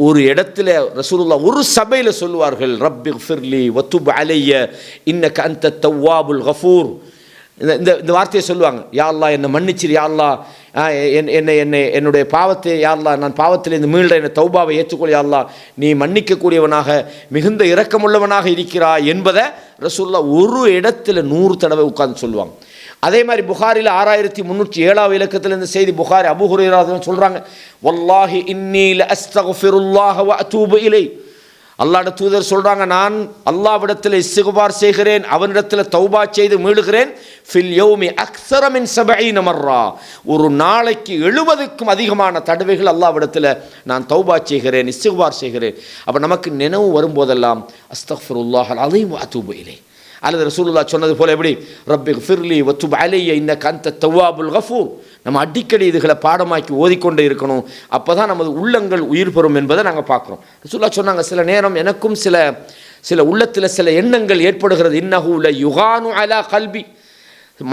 S1: ஒரு இடத்துல ரசூலுல்லாஹ் ஒரு சபையில் சொல்லுவார்கள், ரப்பிக்ஃபிர்லி வத்துப் அலைய இன்னக அன்த தவ்வாபுல் கஃபூர். இந்த வார்த்தையை சொல்லுவாங்க, யா அல்லாஹ் என்னை மன்னிச்சிரு, யா அல்லாஹ் என்னுடைய பாவத்தை, யா அல்லாஹ் நான் பாவத்திலிருந்து மீள்ற என்னை தௌபாவை ஏற்றுக்கொள், யா அல்லாஹ் நீ மன்னிக்கக்கூடியவனாக மிகுந்த இரக்கமுள்ளவனாக இருக்கிறாய் என்பதை ரசூலுல்லாஹ் ஒரு இடத்துல 100 தடவை உட்கார்ந்து சொல்லுவாங்க. அதே மாதிரி புகாரில் 6307 இலக்கத்தில் இந்த செய்தி புகாரி அபூ ஹுரைரா சொல்கிறாங்க, வல்லாஹி இன்னீ லஅஸ்தக்ஃபிருல்லாஹ வ அதூபு இலைஹ், அல்லாஹ்வுடைய தூதர் சொல்கிறாங்க, நான் அல்லாஹ்விடத்தில் இஸ்திக்ஃபார் செய்கிறேன், அவனிடத்தில் தௌபா செய்து மீளுகிறேன், ஃபில் யௌமி அக்ஸர மின் 70 மர்ரா, ஒரு நாளைக்கு 70க்கும் அதிகமான தடவைகள் அல்லாஹ்விடத்தில் நான் தௌபா செய்கிறேன், இஸ்திக்ஃபார் செய்கிறேன். அப்போ நமக்கு நினைவு வரும்போதெல்லாம் அஸ்தக்ஃபிருல்லாஹல் அஸீம் வ அதூபு இலைஹ், அல்லது ரசூலுல்லாஹ் சொன்னது போல எப்படி ரப்பிக்ஃபிர்லி வத்துப் அலைய இன்னக அன்த தவ்வாபுல் கஃபூர், நம்ம அடிக்கடி இதுகளை பாடமாக்கி ஓதிக்கொண்டே இருக்கணும். அப்போ தான் நமது உள்ளங்கள் உயிர் பெறும் என்பதை நாங்கள் பார்க்குறோம். ரசூலுல்லாஹ் சொன்னாங்க, சில நேரம் எனக்கும் சில உள்ளத்தில் சில எண்ணங்கள் ஏற்படுகிறது, இன்னஹு ல யுகானு அலா கல்பி,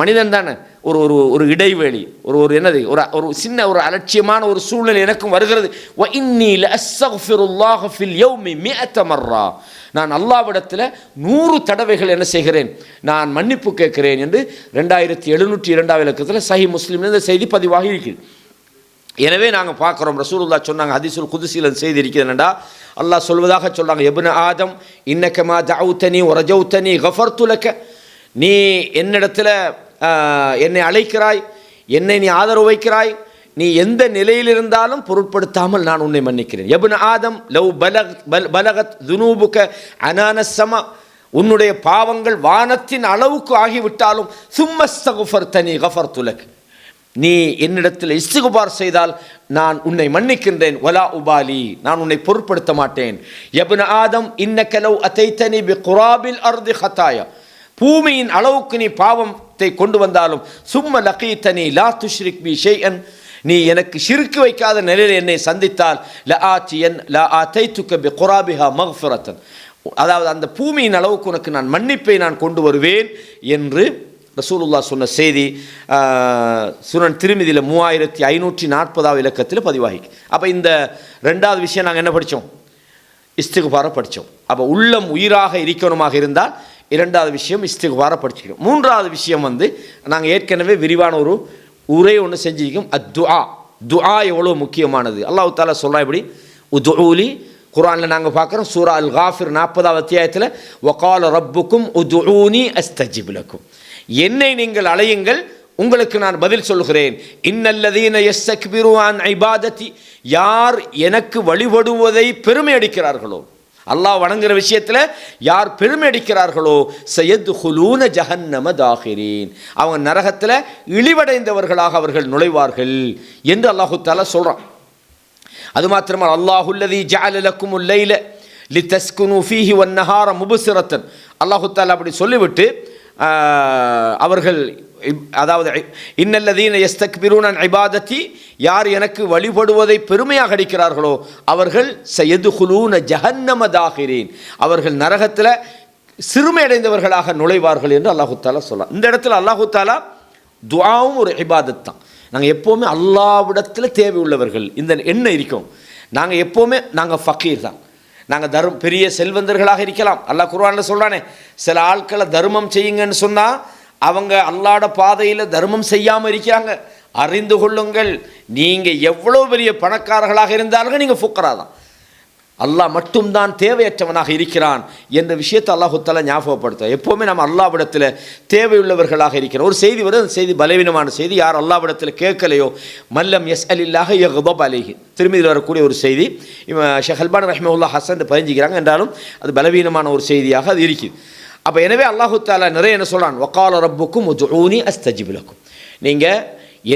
S1: மனிதன் தானே, ஒரு இடைவெளி, ஒரு என்னது, ஒரு சின்ன ஒரு அலட்சியமான ஒரு சூழ்நிலை எனக்கும் வருகிறது. வ இன்னீ லஅஸ்தக்ஃபிருல்லாஹ ஃபில் யௌமி 100 மர்ரா, நான் அல்லாஹ்விடத்தில் 100 தடவைகள் என்ன செய்கிறேன், நான் மன்னிப்பு கேட்கிறேன் என்று 2702 இலக்கத்தில் சஹீஹ் முஸ்லிம் இந்த செய்தி பதிவாக இருக்கிறது. எனவே நாங்கள் பார்க்குறோம், ரசூலுல்லாஹ் சொன்னாங்க, ஹதீஸுல் குதுஸில் அந்த செய்தி இருக்கிறது என்னடா, அல்லாஹ் சொல்வதாக சொல்கிறாங்க, இப்னு ஆதம் இன்னக மா தஅவுதனி வ ரஜௌதனி கஃபர்து லக, நீ என்னிடத்தில் என்னை அழைக்கிறாய், என்னை நீ ஆதரவு வைக்கிறாய், நீ எந்த நிலையில் இருந்தாலும் பொருட்படுத்தாமல் நான் உன்னை மன்னிக்கிறேன். இப்னு ஆதம் லவ் பலகத் துனூபுக அனானஸ் ஸமா, உன்னுடைய பாவங்கள் வானத்தின் அளவுக்கு ஆகிவிட்டாலும் சும்மஸ்தக்ஃபர்தனி கஃபர்து லக், நீ என்னிடத்தில் இஸ்திகுபார் செய்தால் நான் உன்னை மன்னிக்கின்றேன். வலா உபாலி, நான் உன்னை பொருட்படுத்த மாட்டேன். யப்ன ஆதம் இன்னக லவ் அதைதனி பிகுராபில் அர்தி ஹதாயா, பூமியின் அளவுக்கு நீ பாவத்தை கொண்டு வந்தாலும் சும்ம லகீதனி லா துஷ்ரிக் பி ஷைஅன், நீ எனக்கு ஷிர்க் வைக்காத நிலையில் என்னை சந்தித்தால் லா ஆதைதுக பிகுராபிஹா மக்ஃபிரத்தன், அதாவது அந்த பூமியின் அளவுக்கு உனக்கு நான் மன்னிப்பை நான் கொண்டு வருவேன் என்று ரசூலுல்லாஹ் சொன்ன செய்தி சுனன் திருமிதியில் 3540 இலக்கத்தில் பதிவாகி. அப்போ இந்த ரெண்டாவது விஷயம் நாங்கள் என்ன படித்தோம்? இஸ்திக்பாரை படித்தோம். அப்போ உள்ளம் உயிராக இருக்கணுமாக இருந்தால் இரண்டாவது விஷயம் இஸ்திக்பாரை படிச்சுக்கணும். மூன்றாவது விஷயம் நாங்கள் ஏற்கனவே விரிவான ஒரு உரை ஒன்று செஞ்சிருக்கோம். துஆ. துஆ எவ்வளோ முக்கியமானது. அல்லாஹ் தஆலா சொல்கிறா இப்படி, உதுஊலி, குர்ஆனில் நாங்கள் பார்க்குறோம் சூரா அல் காஃபிர் 40வது அத்தியாயத்தில், வகால ரப்புக்கும் உதுஊனி அஸ்தஜிப் லக்கும், என்னை நீங்கள் அழையுங்கள் உங்களுக்கு நான் பதில் சொல்கிறேன். இன்னல்லதீன யஸ்தக்பிரு அன் இபாததி, யார் எனக்கு வழிபடுவதை பெருமை அடிக்கிறார்களோ, அல்லாஹ் வணங்குற விஷயத்தில் யார் பெருமை அடிக்கிறார்களோ, சயத்குலூன ஜஹன்னம தாகிரீன், அவங்க நரகத்தில் இழிவடைந்தவர்களாக அவர்கள் நுழைவார்கள் என்று அல்லாஹு தஆலா சொல்கிறான். அது மாத்திரமல்ல, அல்லாஹுல்லதீ ஜஅல லக்குமுல் லைல லிதஸ்குனு ஃபீஹி வன்னஹார முப்சிரத்தன், அல்லாஹு தஆலா அப்படி சொல்லிவிட்டு அவர்கள், அதாவது இன்னல்லதீன யஸ்தக்பிரூன அன் இபாததி, யார் எனக்கு வழிபடுவதை பெருமையாக அடிக்கிறார்களோ அவர்கள் சயதுகுலூன ஜஹன்னம தாகிரீன், அவர்கள் நரகத்தில் சிறுமையடைந்தவர்களாக நுழைவார்கள் என்று அல்லாஹு தஆலா சொல்லலாம். இந்த இடத்துல அல்லாஹு தஆலா துஆவும் ஒரு இபாதத் தான். நாங்கள் எப்போவுமே அல்லாஹ்விடத்தில் தேவை உள்ளவர்கள் இந்த எண்ணம் இருக்கும். நாங்கள் எப்போவுமே நாங்கள் ஃபக்கீர் தான். நாங்கள் பெரிய செல்வந்தர்களாக இருக்கலாம். அல்லாஹ் குர்ஆனில் சொல்கிறானே, சில ஆட்களை தர்மம் செய்யுங்கன்னு சொன்னால் அவங்க அல்லாஹ்ட பாதையில் தர்மம் செய்யாமல் இருக்கிறாங்க. அறிந்து கொள்ளுங்கள், நீங்கள் எவ்வளோ பெரிய பணக்காரர்களாக இருந்தாலும் நீங்கள் ஃபுக்கரா தான். அல்லாஹ் மட்டும்தான் தேவையற்றவனாக இருக்கிறான் என்ற விஷயத்தை அல்லாஹு தஆலா ஞாபகப்படுத்த. எப்போவுமே நம்ம அல்லாஹ்விடத்தில் தேவையுள்ளவர்களாக இருக்கிறோம். ஒரு செய்தி வரும், அந்த செய்தி பலவீனமான செய்தி. யார் அல்லாஹ்விடத்தில் கேட்கலையோ மல்லம் யஸ்அலில்லாஹ யக்தப் அலைஹி, திருமதியில் வரக்கூடிய ஒரு செய்தி. ஷேக் அல்பானி ரஹ்மத்துல்லாஹி ஹஸன் பதிஞ்சிக்கிறாங்க, என்றாலும் அது பலவீனமான ஒரு செய்தியாக அது இருக்குது. அப்போ எனவே அல்லாஹு தஆலா நிறைய என்ன சொல்கிறான், வகால ரப்புக்கும் உதுஊனி அஸ்தஜிப் லக்கும், நீங்கள்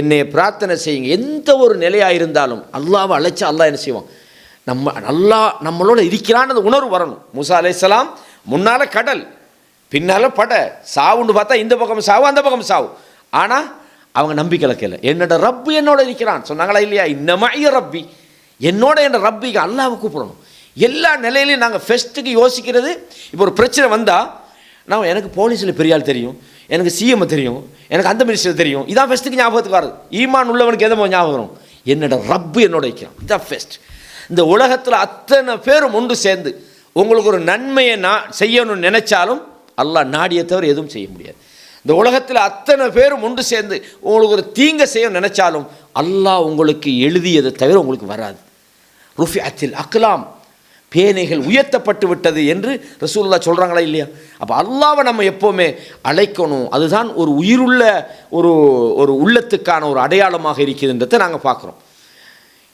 S1: என்னை பிரார்த்தனை செய்யுங்க. எந்த ஒரு நிலையாக இருந்தாலும் அல்லாஹ்வை அழைச்சா அல்லாஹ் என்ன செய்வான், அல்லாஹ் நம்மளோட இருக்கிறான்னு அந்த உணர்வு வரணும். மூசா அலைஹிஸ்ஸலாம் முன்னால் கடல், பின்னால் படை, சாவுன்னு பார்த்தா இந்த பக்கம் சாவு அந்த பக்கம் சாவு. ஆனால் அவங்க நம்பிக்கை இழக்கல, என்னோட ரப்பு என்னோட இருக்கிறான் சொன்னாங்களா இல்லையா? இன்னமய ரப்பி, என்னோட என்ற ரப்பிக்கு அல்லாஹ்வை கூப்பிடணும். எல்லா நிலையிலையும் நாங்கள் ஃபெஸ்ட்டுக்கு யோசிக்கிறது, இப்போ ஒரு பிரச்சனை வந்தால் நான் எனக்கு போலீஸில் பெரிய ஆள் தெரியும், எனக்கு சிஎம் தெரியும், எனக்கு அந்த மினிஸ்டர் தெரியும், இதான் ஃபெஸ்ட்டுக்கு ஞாபகத்துக்கு வருது. ஈமான் உள்ளவனுக்கு எதை ஞாபகம் வரும்? என்னோட ரப்பு என்னோட இருக்கிறான், இதான் ஃபெஸ்ட். இந்த உலகத்தில் அத்தனை பேரும் ஒன்று சேர்ந்து உங்களுக்கு ஒரு நன்மையை செய்யணும்னு நினைச்சாலும் அல்லாஹ் நாடியை தவிர எதுவும் செய்ய முடியாது. இந்த உலகத்தில் அத்தனை பேரும் ஒன்று சேர்ந்து உங்களுக்கு ஒரு தீங்கை செய்ய நினைச்சாலும் அல்லாஹ் உங்களுக்கு எழுதியதை தவிர உங்களுக்கு வராது. ருஃபிஅத்தில் அக்லாம், பேனைகள் உயர்த்தப்பட்டு விட்டது என்று ரசூலுல்லாஹ் சொல்கிறாங்களா இல்லையா? அப்போ அல்லாஹ்வை நம்ம எப்போவுமே அழைக்கணும். அதுதான் ஒரு உயிருள்ள ஒரு உள்ளத்துக்கான ஒரு அடையாளமாக இருக்குதுன்றதை நாங்கள் பார்க்குறோம்.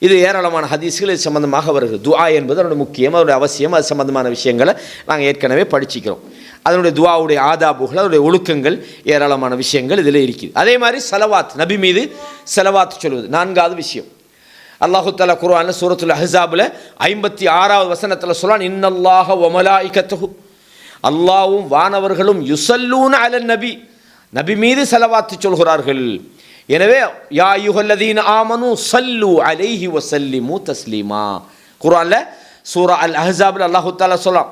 S1: இது ஏராளமான ஹதீஸ்கள் இது சம்பந்தமாக வருகிறது. துஆ என்பது அதனுடைய முக்கியம், அதனுடைய அவசியம், அது சம்பந்தமான விஷயங்களை நாங்கள் ஏற்கனவே படிச்சுக்கிறோம். அதனுடைய துஆவுடைய ஆதாபுகள், அதனுடைய ஒழுக்கங்கள், ஏராளமான விஷயங்கள் இதில் இருக்குது. அதே மாதிரி ஸலவாத், நபி மீது ஸலவாத் சொல்வது நான்காவது விஷயம். அல்லாஹு தஆலா குர்ஆனில் சூரத்துல் அஹ்ஸாபில் 56வது வசனத்தில் சொல்றான், இன்னல்லாஹ வ மலாயிகத்துஹு, அல்லாஹ்வும் வானவர்களும் யுஸல்லூன அலன் நபி, நபி மீது ஸலவாத் சொல்கிறார்கள். எனவே யா அய்யுஹல்லதீன ஆமனு ஸல்லு அலைஹி வஸல்லிமு தஸ்லீமா, குர்ஆனில் சூரா அல் அஹ்ஸாபில் அல்லாஹு தஆலா சொல்றான்,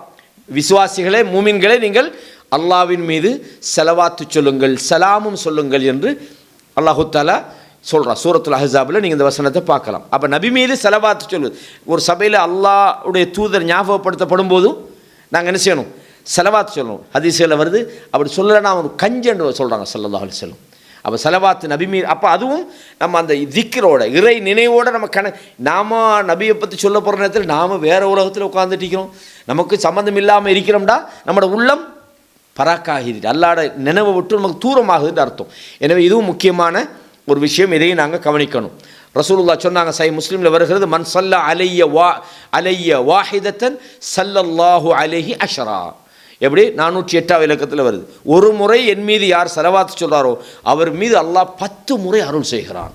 S1: விசுவாசிகளே மூமின்களே நீங்கள் அல்லாஹ்வின் மீது ஸலவாத் சொல்லுங்கள், சலாமும் சொல்லுங்கள் என்று அல்லாஹு தஆலா சொல்கிறான். சூரத்துல் அஹ்ஸாபில் நீங்கள் இந்த வசனத்தை பார்க்கலாம். அப்போ நபி மீது ஸலவாத் சொல்லுவது, ஒரு சபையில் அல்லாஹ்வுடைய தூதர் ஞாபகப்படுத்தப்படும் போதும் நாங்கள் என்ன செய்யணும்? ஸலவாத் சொல்லணும். ஹதீஸ்களில் வருது, அப்படி சொல்லலைன்னா அவன் கஞ்சன்னு சொல்கிறாங்க ஸல்லல்லாஹு அலைஹி வஸல்லம். அப்போ ஸலவாத் நபி மீது, அப்போ அதுவும் நம்ம அந்த திக்ரோட இறை நினைவோடு நம்ம நாம் நபியை பற்றி சொல்ல போகிற நேரத்தில் நாம் வேறு உலகத்தில் உட்காந்துட்டு இருக்கிறோம், நமக்கு சம்மந்தம் இல்லாமல் இருக்கிறோம்டா நம்மளோட உள்ளம் பராக்காகிது, அல்லாட நினைவை விட்டு நமக்கு தூரமாகுதுன்னு அர்த்தம். எனவே இதுவும் முக்கியமான ஒரு விஷயம், இதையும் நாங்கள் கவனிக்கணும். ரசூலுல்லாஹ் சொன்னாங்க, சஹீஹ் முஸ்லிமில் வருகிறது, மன் ஸல்ல அலைய வாஹிதத்தன் ஸல்லல்லாஹு அலைஹி அஷ்ரா, எப்படி 408 இலக்கத்தில் வருது, ஒரு முறை என் மீது யார் ஸலவாத் சொல்கிறாரோ அவர் மீது அல்லாஹ் 10 முறை அருள் செய்கிறான்.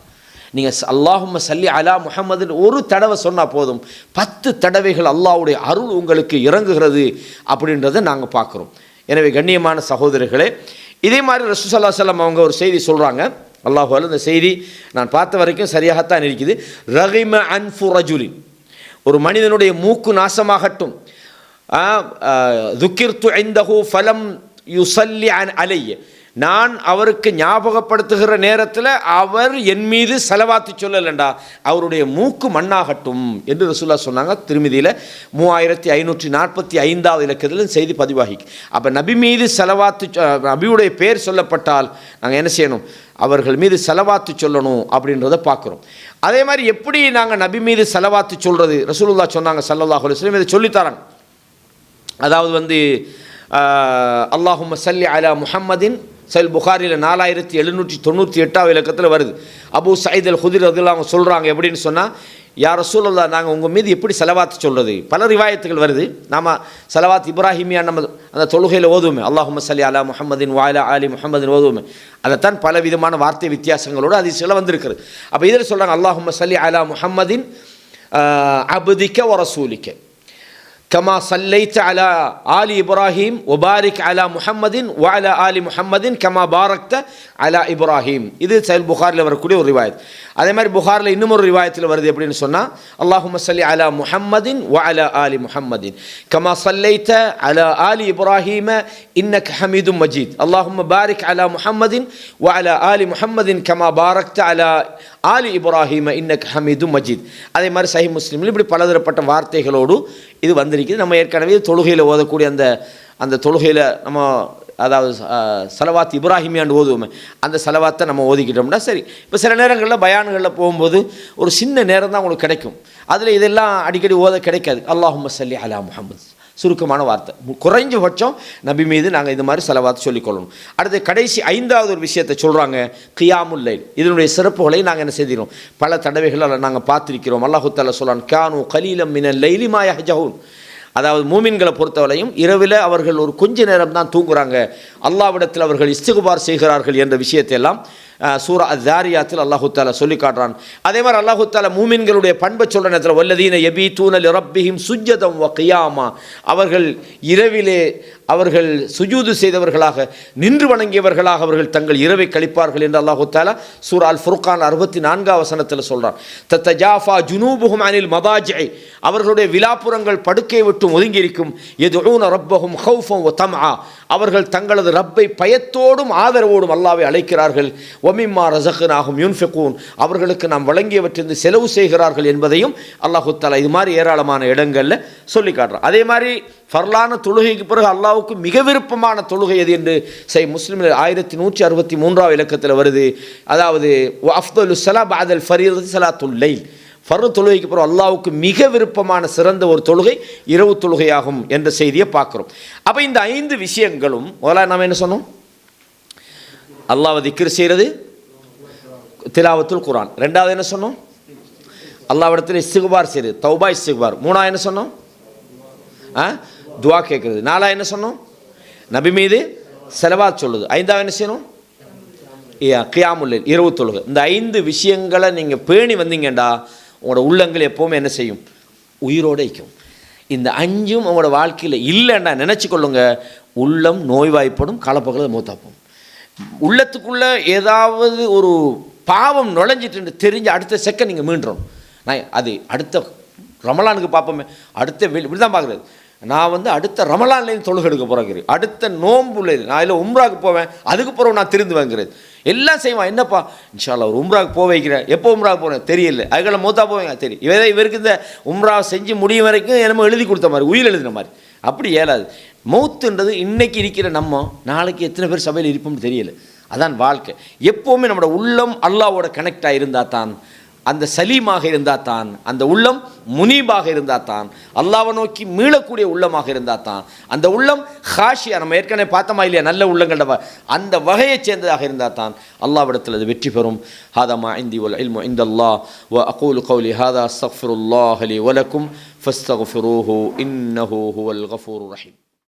S1: நீங்கள் அல்லாஹும்ம ஸல்லி அலா முஹம்மதுன்னு ஒரு தடவை சொன்னால் போதும், 10 தடவைகள் அல்லாஹ்வுடைய அருள் உங்களுக்கு இறங்குகிறது அப்படின்றத நாங்கள் பார்க்குறோம். எனவே கண்ணியமான சகோதரர்களே, இதே மாதிரி ரசூல் ஸல்லல்லாஹு அலைஹி வஸல்லம் அவங்க ஒரு செய்தி சொல்கிறாங்க. அல்லாஹ் இந்த செய்தி நான் பார்த்த வரைக்கும் சரியாகத்தான் இருக்குது. ரகிம அன்ஃபு ரஜுலின், ஒரு மனிதனுடைய மூக்கு நாசமாகட்டும். துக்கிர்து இந்தஹு ஃபலம் யுஸல்லி அலைய, நான் அவருக்கு ஞாபகப்படுத்துகிற நேரத்தில் அவர் என் மீது ஸலவாத்து சொல்லலண்டா அவருடைய மூக்கு மண்ணாகட்டும் என்று ரசூலுல்லாஹ் சொன்னாங்க. திருமிதியில் 3545 இலக்கத்தில் செய்தி பதிவாகி. அப்போ நபி மீது ஸலவாத்து, நபியுடைய பேர் சொல்லப்பட்டால் நாங்கள் என்ன செய்யணும், அவர்கள் மீது ஸலவாத்து சொல்லணும் அப்படின்றத பார்க்குறோம். அதே மாதிரி எப்படி நாங்கள் நபி மீது ஸலவாத்து சொல்கிறது, ரசூலுல்லாஹ் சொன்னாங்க ஸல்லல்லாஹு அலைஹி வஸல்லம், இதை சொல்லித்தராங்க. அதாவது அல்லாஹும்ம ஸல்லி அலா முஹம்மதின், சஹீஹ் புகாரியில் 4798 இலக்கத்தில் வருது. அபூ சயீத் அல் குத்ரி ரலியல்லாஹு அன்ஹு சொல்கிறாங்க, எப்படின்னு சொன்னால், யா ரசூலல்லாஹ் நாங்கள் உங்கள் மீது எப்படி ஸலவாத்து சொல்கிறது. பல ரிவாயத்துகள் வருது. நாம் ஸலவாத் இப்ராஹிமியா நம்ம அந்த தொழுகையில் ஓதுவோமே, அல்லாஹும்ம ஸல்லி அலா முஹம்மதின் வ அலா ஆலி முஹம்மதின் ஓதுவோமே, அதைத்தான் பல விதமான வார்த்தை வித்தியாசங்களோடு அது சில வந்திருக்கிறது. அப்போ இதில் சொல்கிறாங்க, அல்லாஹும்ம ஸல்லி அலா முஹம்மதின் அப்திக வ ரசூலிக கமா சல்லைத்த அலா ஆலி இப்ராஹிம் வபாரிக் அலா முஹம்மதின் வ அலா ஆலி முஹம்மதின் கமா பாரக்த அலா இப்ராஹிம். இது சஹீஹ் புகாரில் வரக்கூடிய ஒரு ரிவாயத். அதே மாதிரி புகாரில் இன்னும் ஒரு ரிவாயத்தில் வருது, எப்படின்னு சொன்னால், அல்லாஹும்ம ஸல்லி அலா முஹம்மதின் வ அலா ஆலி முஹம்மதின் கமா சல்லைத்த அலா ஆலி இப்ராஹிம இன்னக ஹமீதும் மஜீத் அல்லாஹும்ம பாரிக் அலா முஹம்மதின் வ அலா ஆலி முஹம்மதின் கமா பாரக்த அலா ஆலி இப்ராஹிம இன்னக ஹமீதும் மஜீத். அதே மாதிரி சஹீஹ் முஸ்லிமில் இப்படி பலதரப்பட்ட வார்த்தைகளோடு இது வந்திருக்குது. நம்ம ஏற்கனவே தொழுகையில் ஓதக்கூடிய அந்த தொழுகையில் நம்ம அதாவது ஸலவாத் இப்ராஹிமியாண்டு ஓதுவோமே, அந்த ஸலவாத்தை நம்ம ஓதிக்கிட்டோம்னா சரி. இப்போ சில நேரங்களில் பயான்களில் போகும்போது ஒரு சின்ன நேரம் தான் உங்களுக்கு கிடைக்கும், அதில் இதெல்லாம் அடிக்கடி ஓத கிடைக்காது. அல்லாஹும்ம ஸல்லி அலா முஹம்மது, சுருக்கமான வார்த்தை, குறைஞ்சபட்சம் நபி மீது நாங்கள் இது மாதிரி ஸலவாத் சொல்லிக்கொள்ளணும். அடுத்து கடைசி 5வது ஒரு விஷயத்தை சொல்கிறாங்க, கியாமுல் லைல். இதனுடைய சிறப்புகளை நாங்கள் என்ன செய்கிறோம், பல தடவைகள் நாங்கள் பார்த்திருக்கிறோம். அல்லாஹு தஆலா சொல்றான், கானு கலீலம் மினல் லைலி மா யஹ்ஜஹூன். அதாவது மூமின்களை பொறுத்தவரையும் இரவில் அவர்கள் ஒரு கொஞ்ச நேரம் தான் தூங்குறாங்க, அல்லாஹ்விடத்தில் அவர்கள் இஸ்திக்பார் செய்கிறார்கள் என்ற விஷயத்தை எல்லாம் சூரா அத்-தாரியாத்தில் அல்லாஹு தஆலா சொல்லி காட்டுறான். அதே மாதிரி அல்லாஹு தஆலா மூமின்களுடைய பண்பை சொல்கிற நேரத்தில் வல்லதீன யபீதூன லிரப்பிஹிம் சுஜ்ஜதம் வ கியாமா, அவர்கள் இரவிலே அவர்கள் சுஜூது செய்தவர்களாக, நின்று வணங்கியவர்களாக அவர்கள் தங்கள் இரவை கழிப்பார்கள் என்று அல்லாஹு தஆலா சூரா அல் ஃபுர்கான் 64 வசனத்தில் சொல்கிறான். தத்தஜாஃபா ஜுனூபுஹும் அனில் மதாஜிஇ, அவர்களுடைய விலாப்புறங்கள் படுக்கையை விட்டு ஒதுங்கி இருக்கும். யதுஊன ரப்பஹும் ஹௌஃபன் வ தம்ஆ, அவர்கள் தங்களது ரப்பை பயத்தோடும் ஆதரவோடும் அல்லாஹ்வை அழைக்கிறார்கள். வமிம்மா ரஸக்னாஹும் யுன்ஃபிகூன், அவர்களுக்கு நாம் வழங்கியவற்றிலிருந்து செலவு செய்கிறார்கள் என்பதையும் அல்லாஹு தஆலா இது மாதிரி ஏராளமான இடங்களில் சொல்லி காட்டுறான். அதே மாதிரி ஃபர்லான தொழுகைக்கு பிறகு அல்லாஹ்வுக்கு மிக விருப்பமான தொழுகை எது என்று சஹீஹ் முஸ்லிமில் 1163 இலக்கத்தில் வருது. அதாவது அஃதலு ஸலா பஅதல் ஃபரீதத்தி ஸலாத்துல் லைல், ஃபர்து தொழுகைக்கு பிறகு அல்லாஹ்வுக்கு மிக விருப்பமான சிறந்த ஒரு தொழுகை இரவு தொழுகையாகும் என்ற செய்தியை பார்க்குறோம். அப்போ இந்த 5 விஷயங்களும் முதல்ல நாம் என்ன சொன்னோம், அல்லாஹ்வை திக்ர் செய்கிறது, திலாவத்துல் குர்ஆன். 2வது என்ன சொன்னோம், அல்லாஹ்விடத்தில் இஸ்திக்பார் செய்கிறது, தௌபா இஸ்திக்பார். 3வது என்ன சொன்னோம், துஆ கேட்குறது. 4வது என்ன சொன்னோம், நபி மீது ஸலவாத் சொல்லுது. 5வது என்ன செய்யணும், கியாமுல் லைல், இரவு தொழுகை. இந்த 5 விஷயங்களை நீங்கள் பேணி வந்தீங்கண்டா உங்களோட உள்ளங்கள் எப்போவுமே என்ன செய்யும், உயிரோடு வைக்கும். இந்த 5ம் உங்களோட வாழ்க்கையில் இல்லைன்னா நினச்சி கொள்ளுங்க, உள்ளம் நோய்வாய்ப்படும், காலப்போக்கில் மூத்தாப்போம். உள்ளத்துக்குள்ளே ஏதாவது ஒரு பாவம் நுழைஞ்சிட்டு தெரிஞ்சு அடுத்த செகண்ட் நீங்கள் மீண்டுறோம். நான் அது அடுத்த ரமலானுக்கு பார்ப்போமே, அடுத்த இப்படி தான் பார்க்குறது. நான் அடுத்த ரமலான்லேருந்து தொழுகை எடுக்க போகிறேங்கிறது, அடுத்த நோம்புல நான் இல்லை உம்ராவுக்கு போவேன், அதுக்கு பிறகு நான் திருந்து வாங்குறது எல்லாம் செய்வான். என்னப்பா இன்ஷா அல்லாஹ் ஒரு உம்ராவுக்கு போக வைக்கிறேன், எப்போ உம்ராவுக்கு போகிறேன் தெரியல, அதுக்குள்ள மூத்தா போவேங்க தெரியும். இவருக்கு இந்த உம்ரா செஞ்சு முடியும் வரைக்கும் என்னமோ எழுதி கொடுத்த மாதிரி, உயிர் எழுதின மாதிரி. அப்படி இயலாது. மௌத்துன்றது இன்றைக்கி இருக்கிற நம்ம நாளைக்கு எத்தனை பேர் சபையில் இருப்போம்னு தெரியல. அதான் வாழ்க்கை. எப்போவுமே நம்மளோட உள்ளம் அல்லாஹ்வோட கனெக்ட் ஆகியிருந்தால் தான், அந்த சலீமாக இருந்தால் தான், அந்த உள்ளம் முனீபாக இருந்தால் தான், அல்லாஹ்வை நோக்கி மீளக்கூடிய உள்ளமாக இருந்தால் தான், அந்த உள்ளம் ஹாஷியா, நம்ம ஏற்கனவே பார்த்தோமா இல்லையா, நல்ல உள்ளங்கள அந்த வகையை சேர்ந்ததாக இருந்தால் தான் அல்லாஹ்விடத்தில் அது வெற்றி பெறும். ஹாதா மா இந்தி வல் இல்மு இந்தல்லாஹ் வ அகூலு கௌலி ஹாதா அஸ்தக்ஃபிருல்லாஹ் லி வ லக்கும் ஃபஸ்தக்ஃபிரூஹு இன்னஹு ஹுவல் கஃபூருர் ரஹீம்.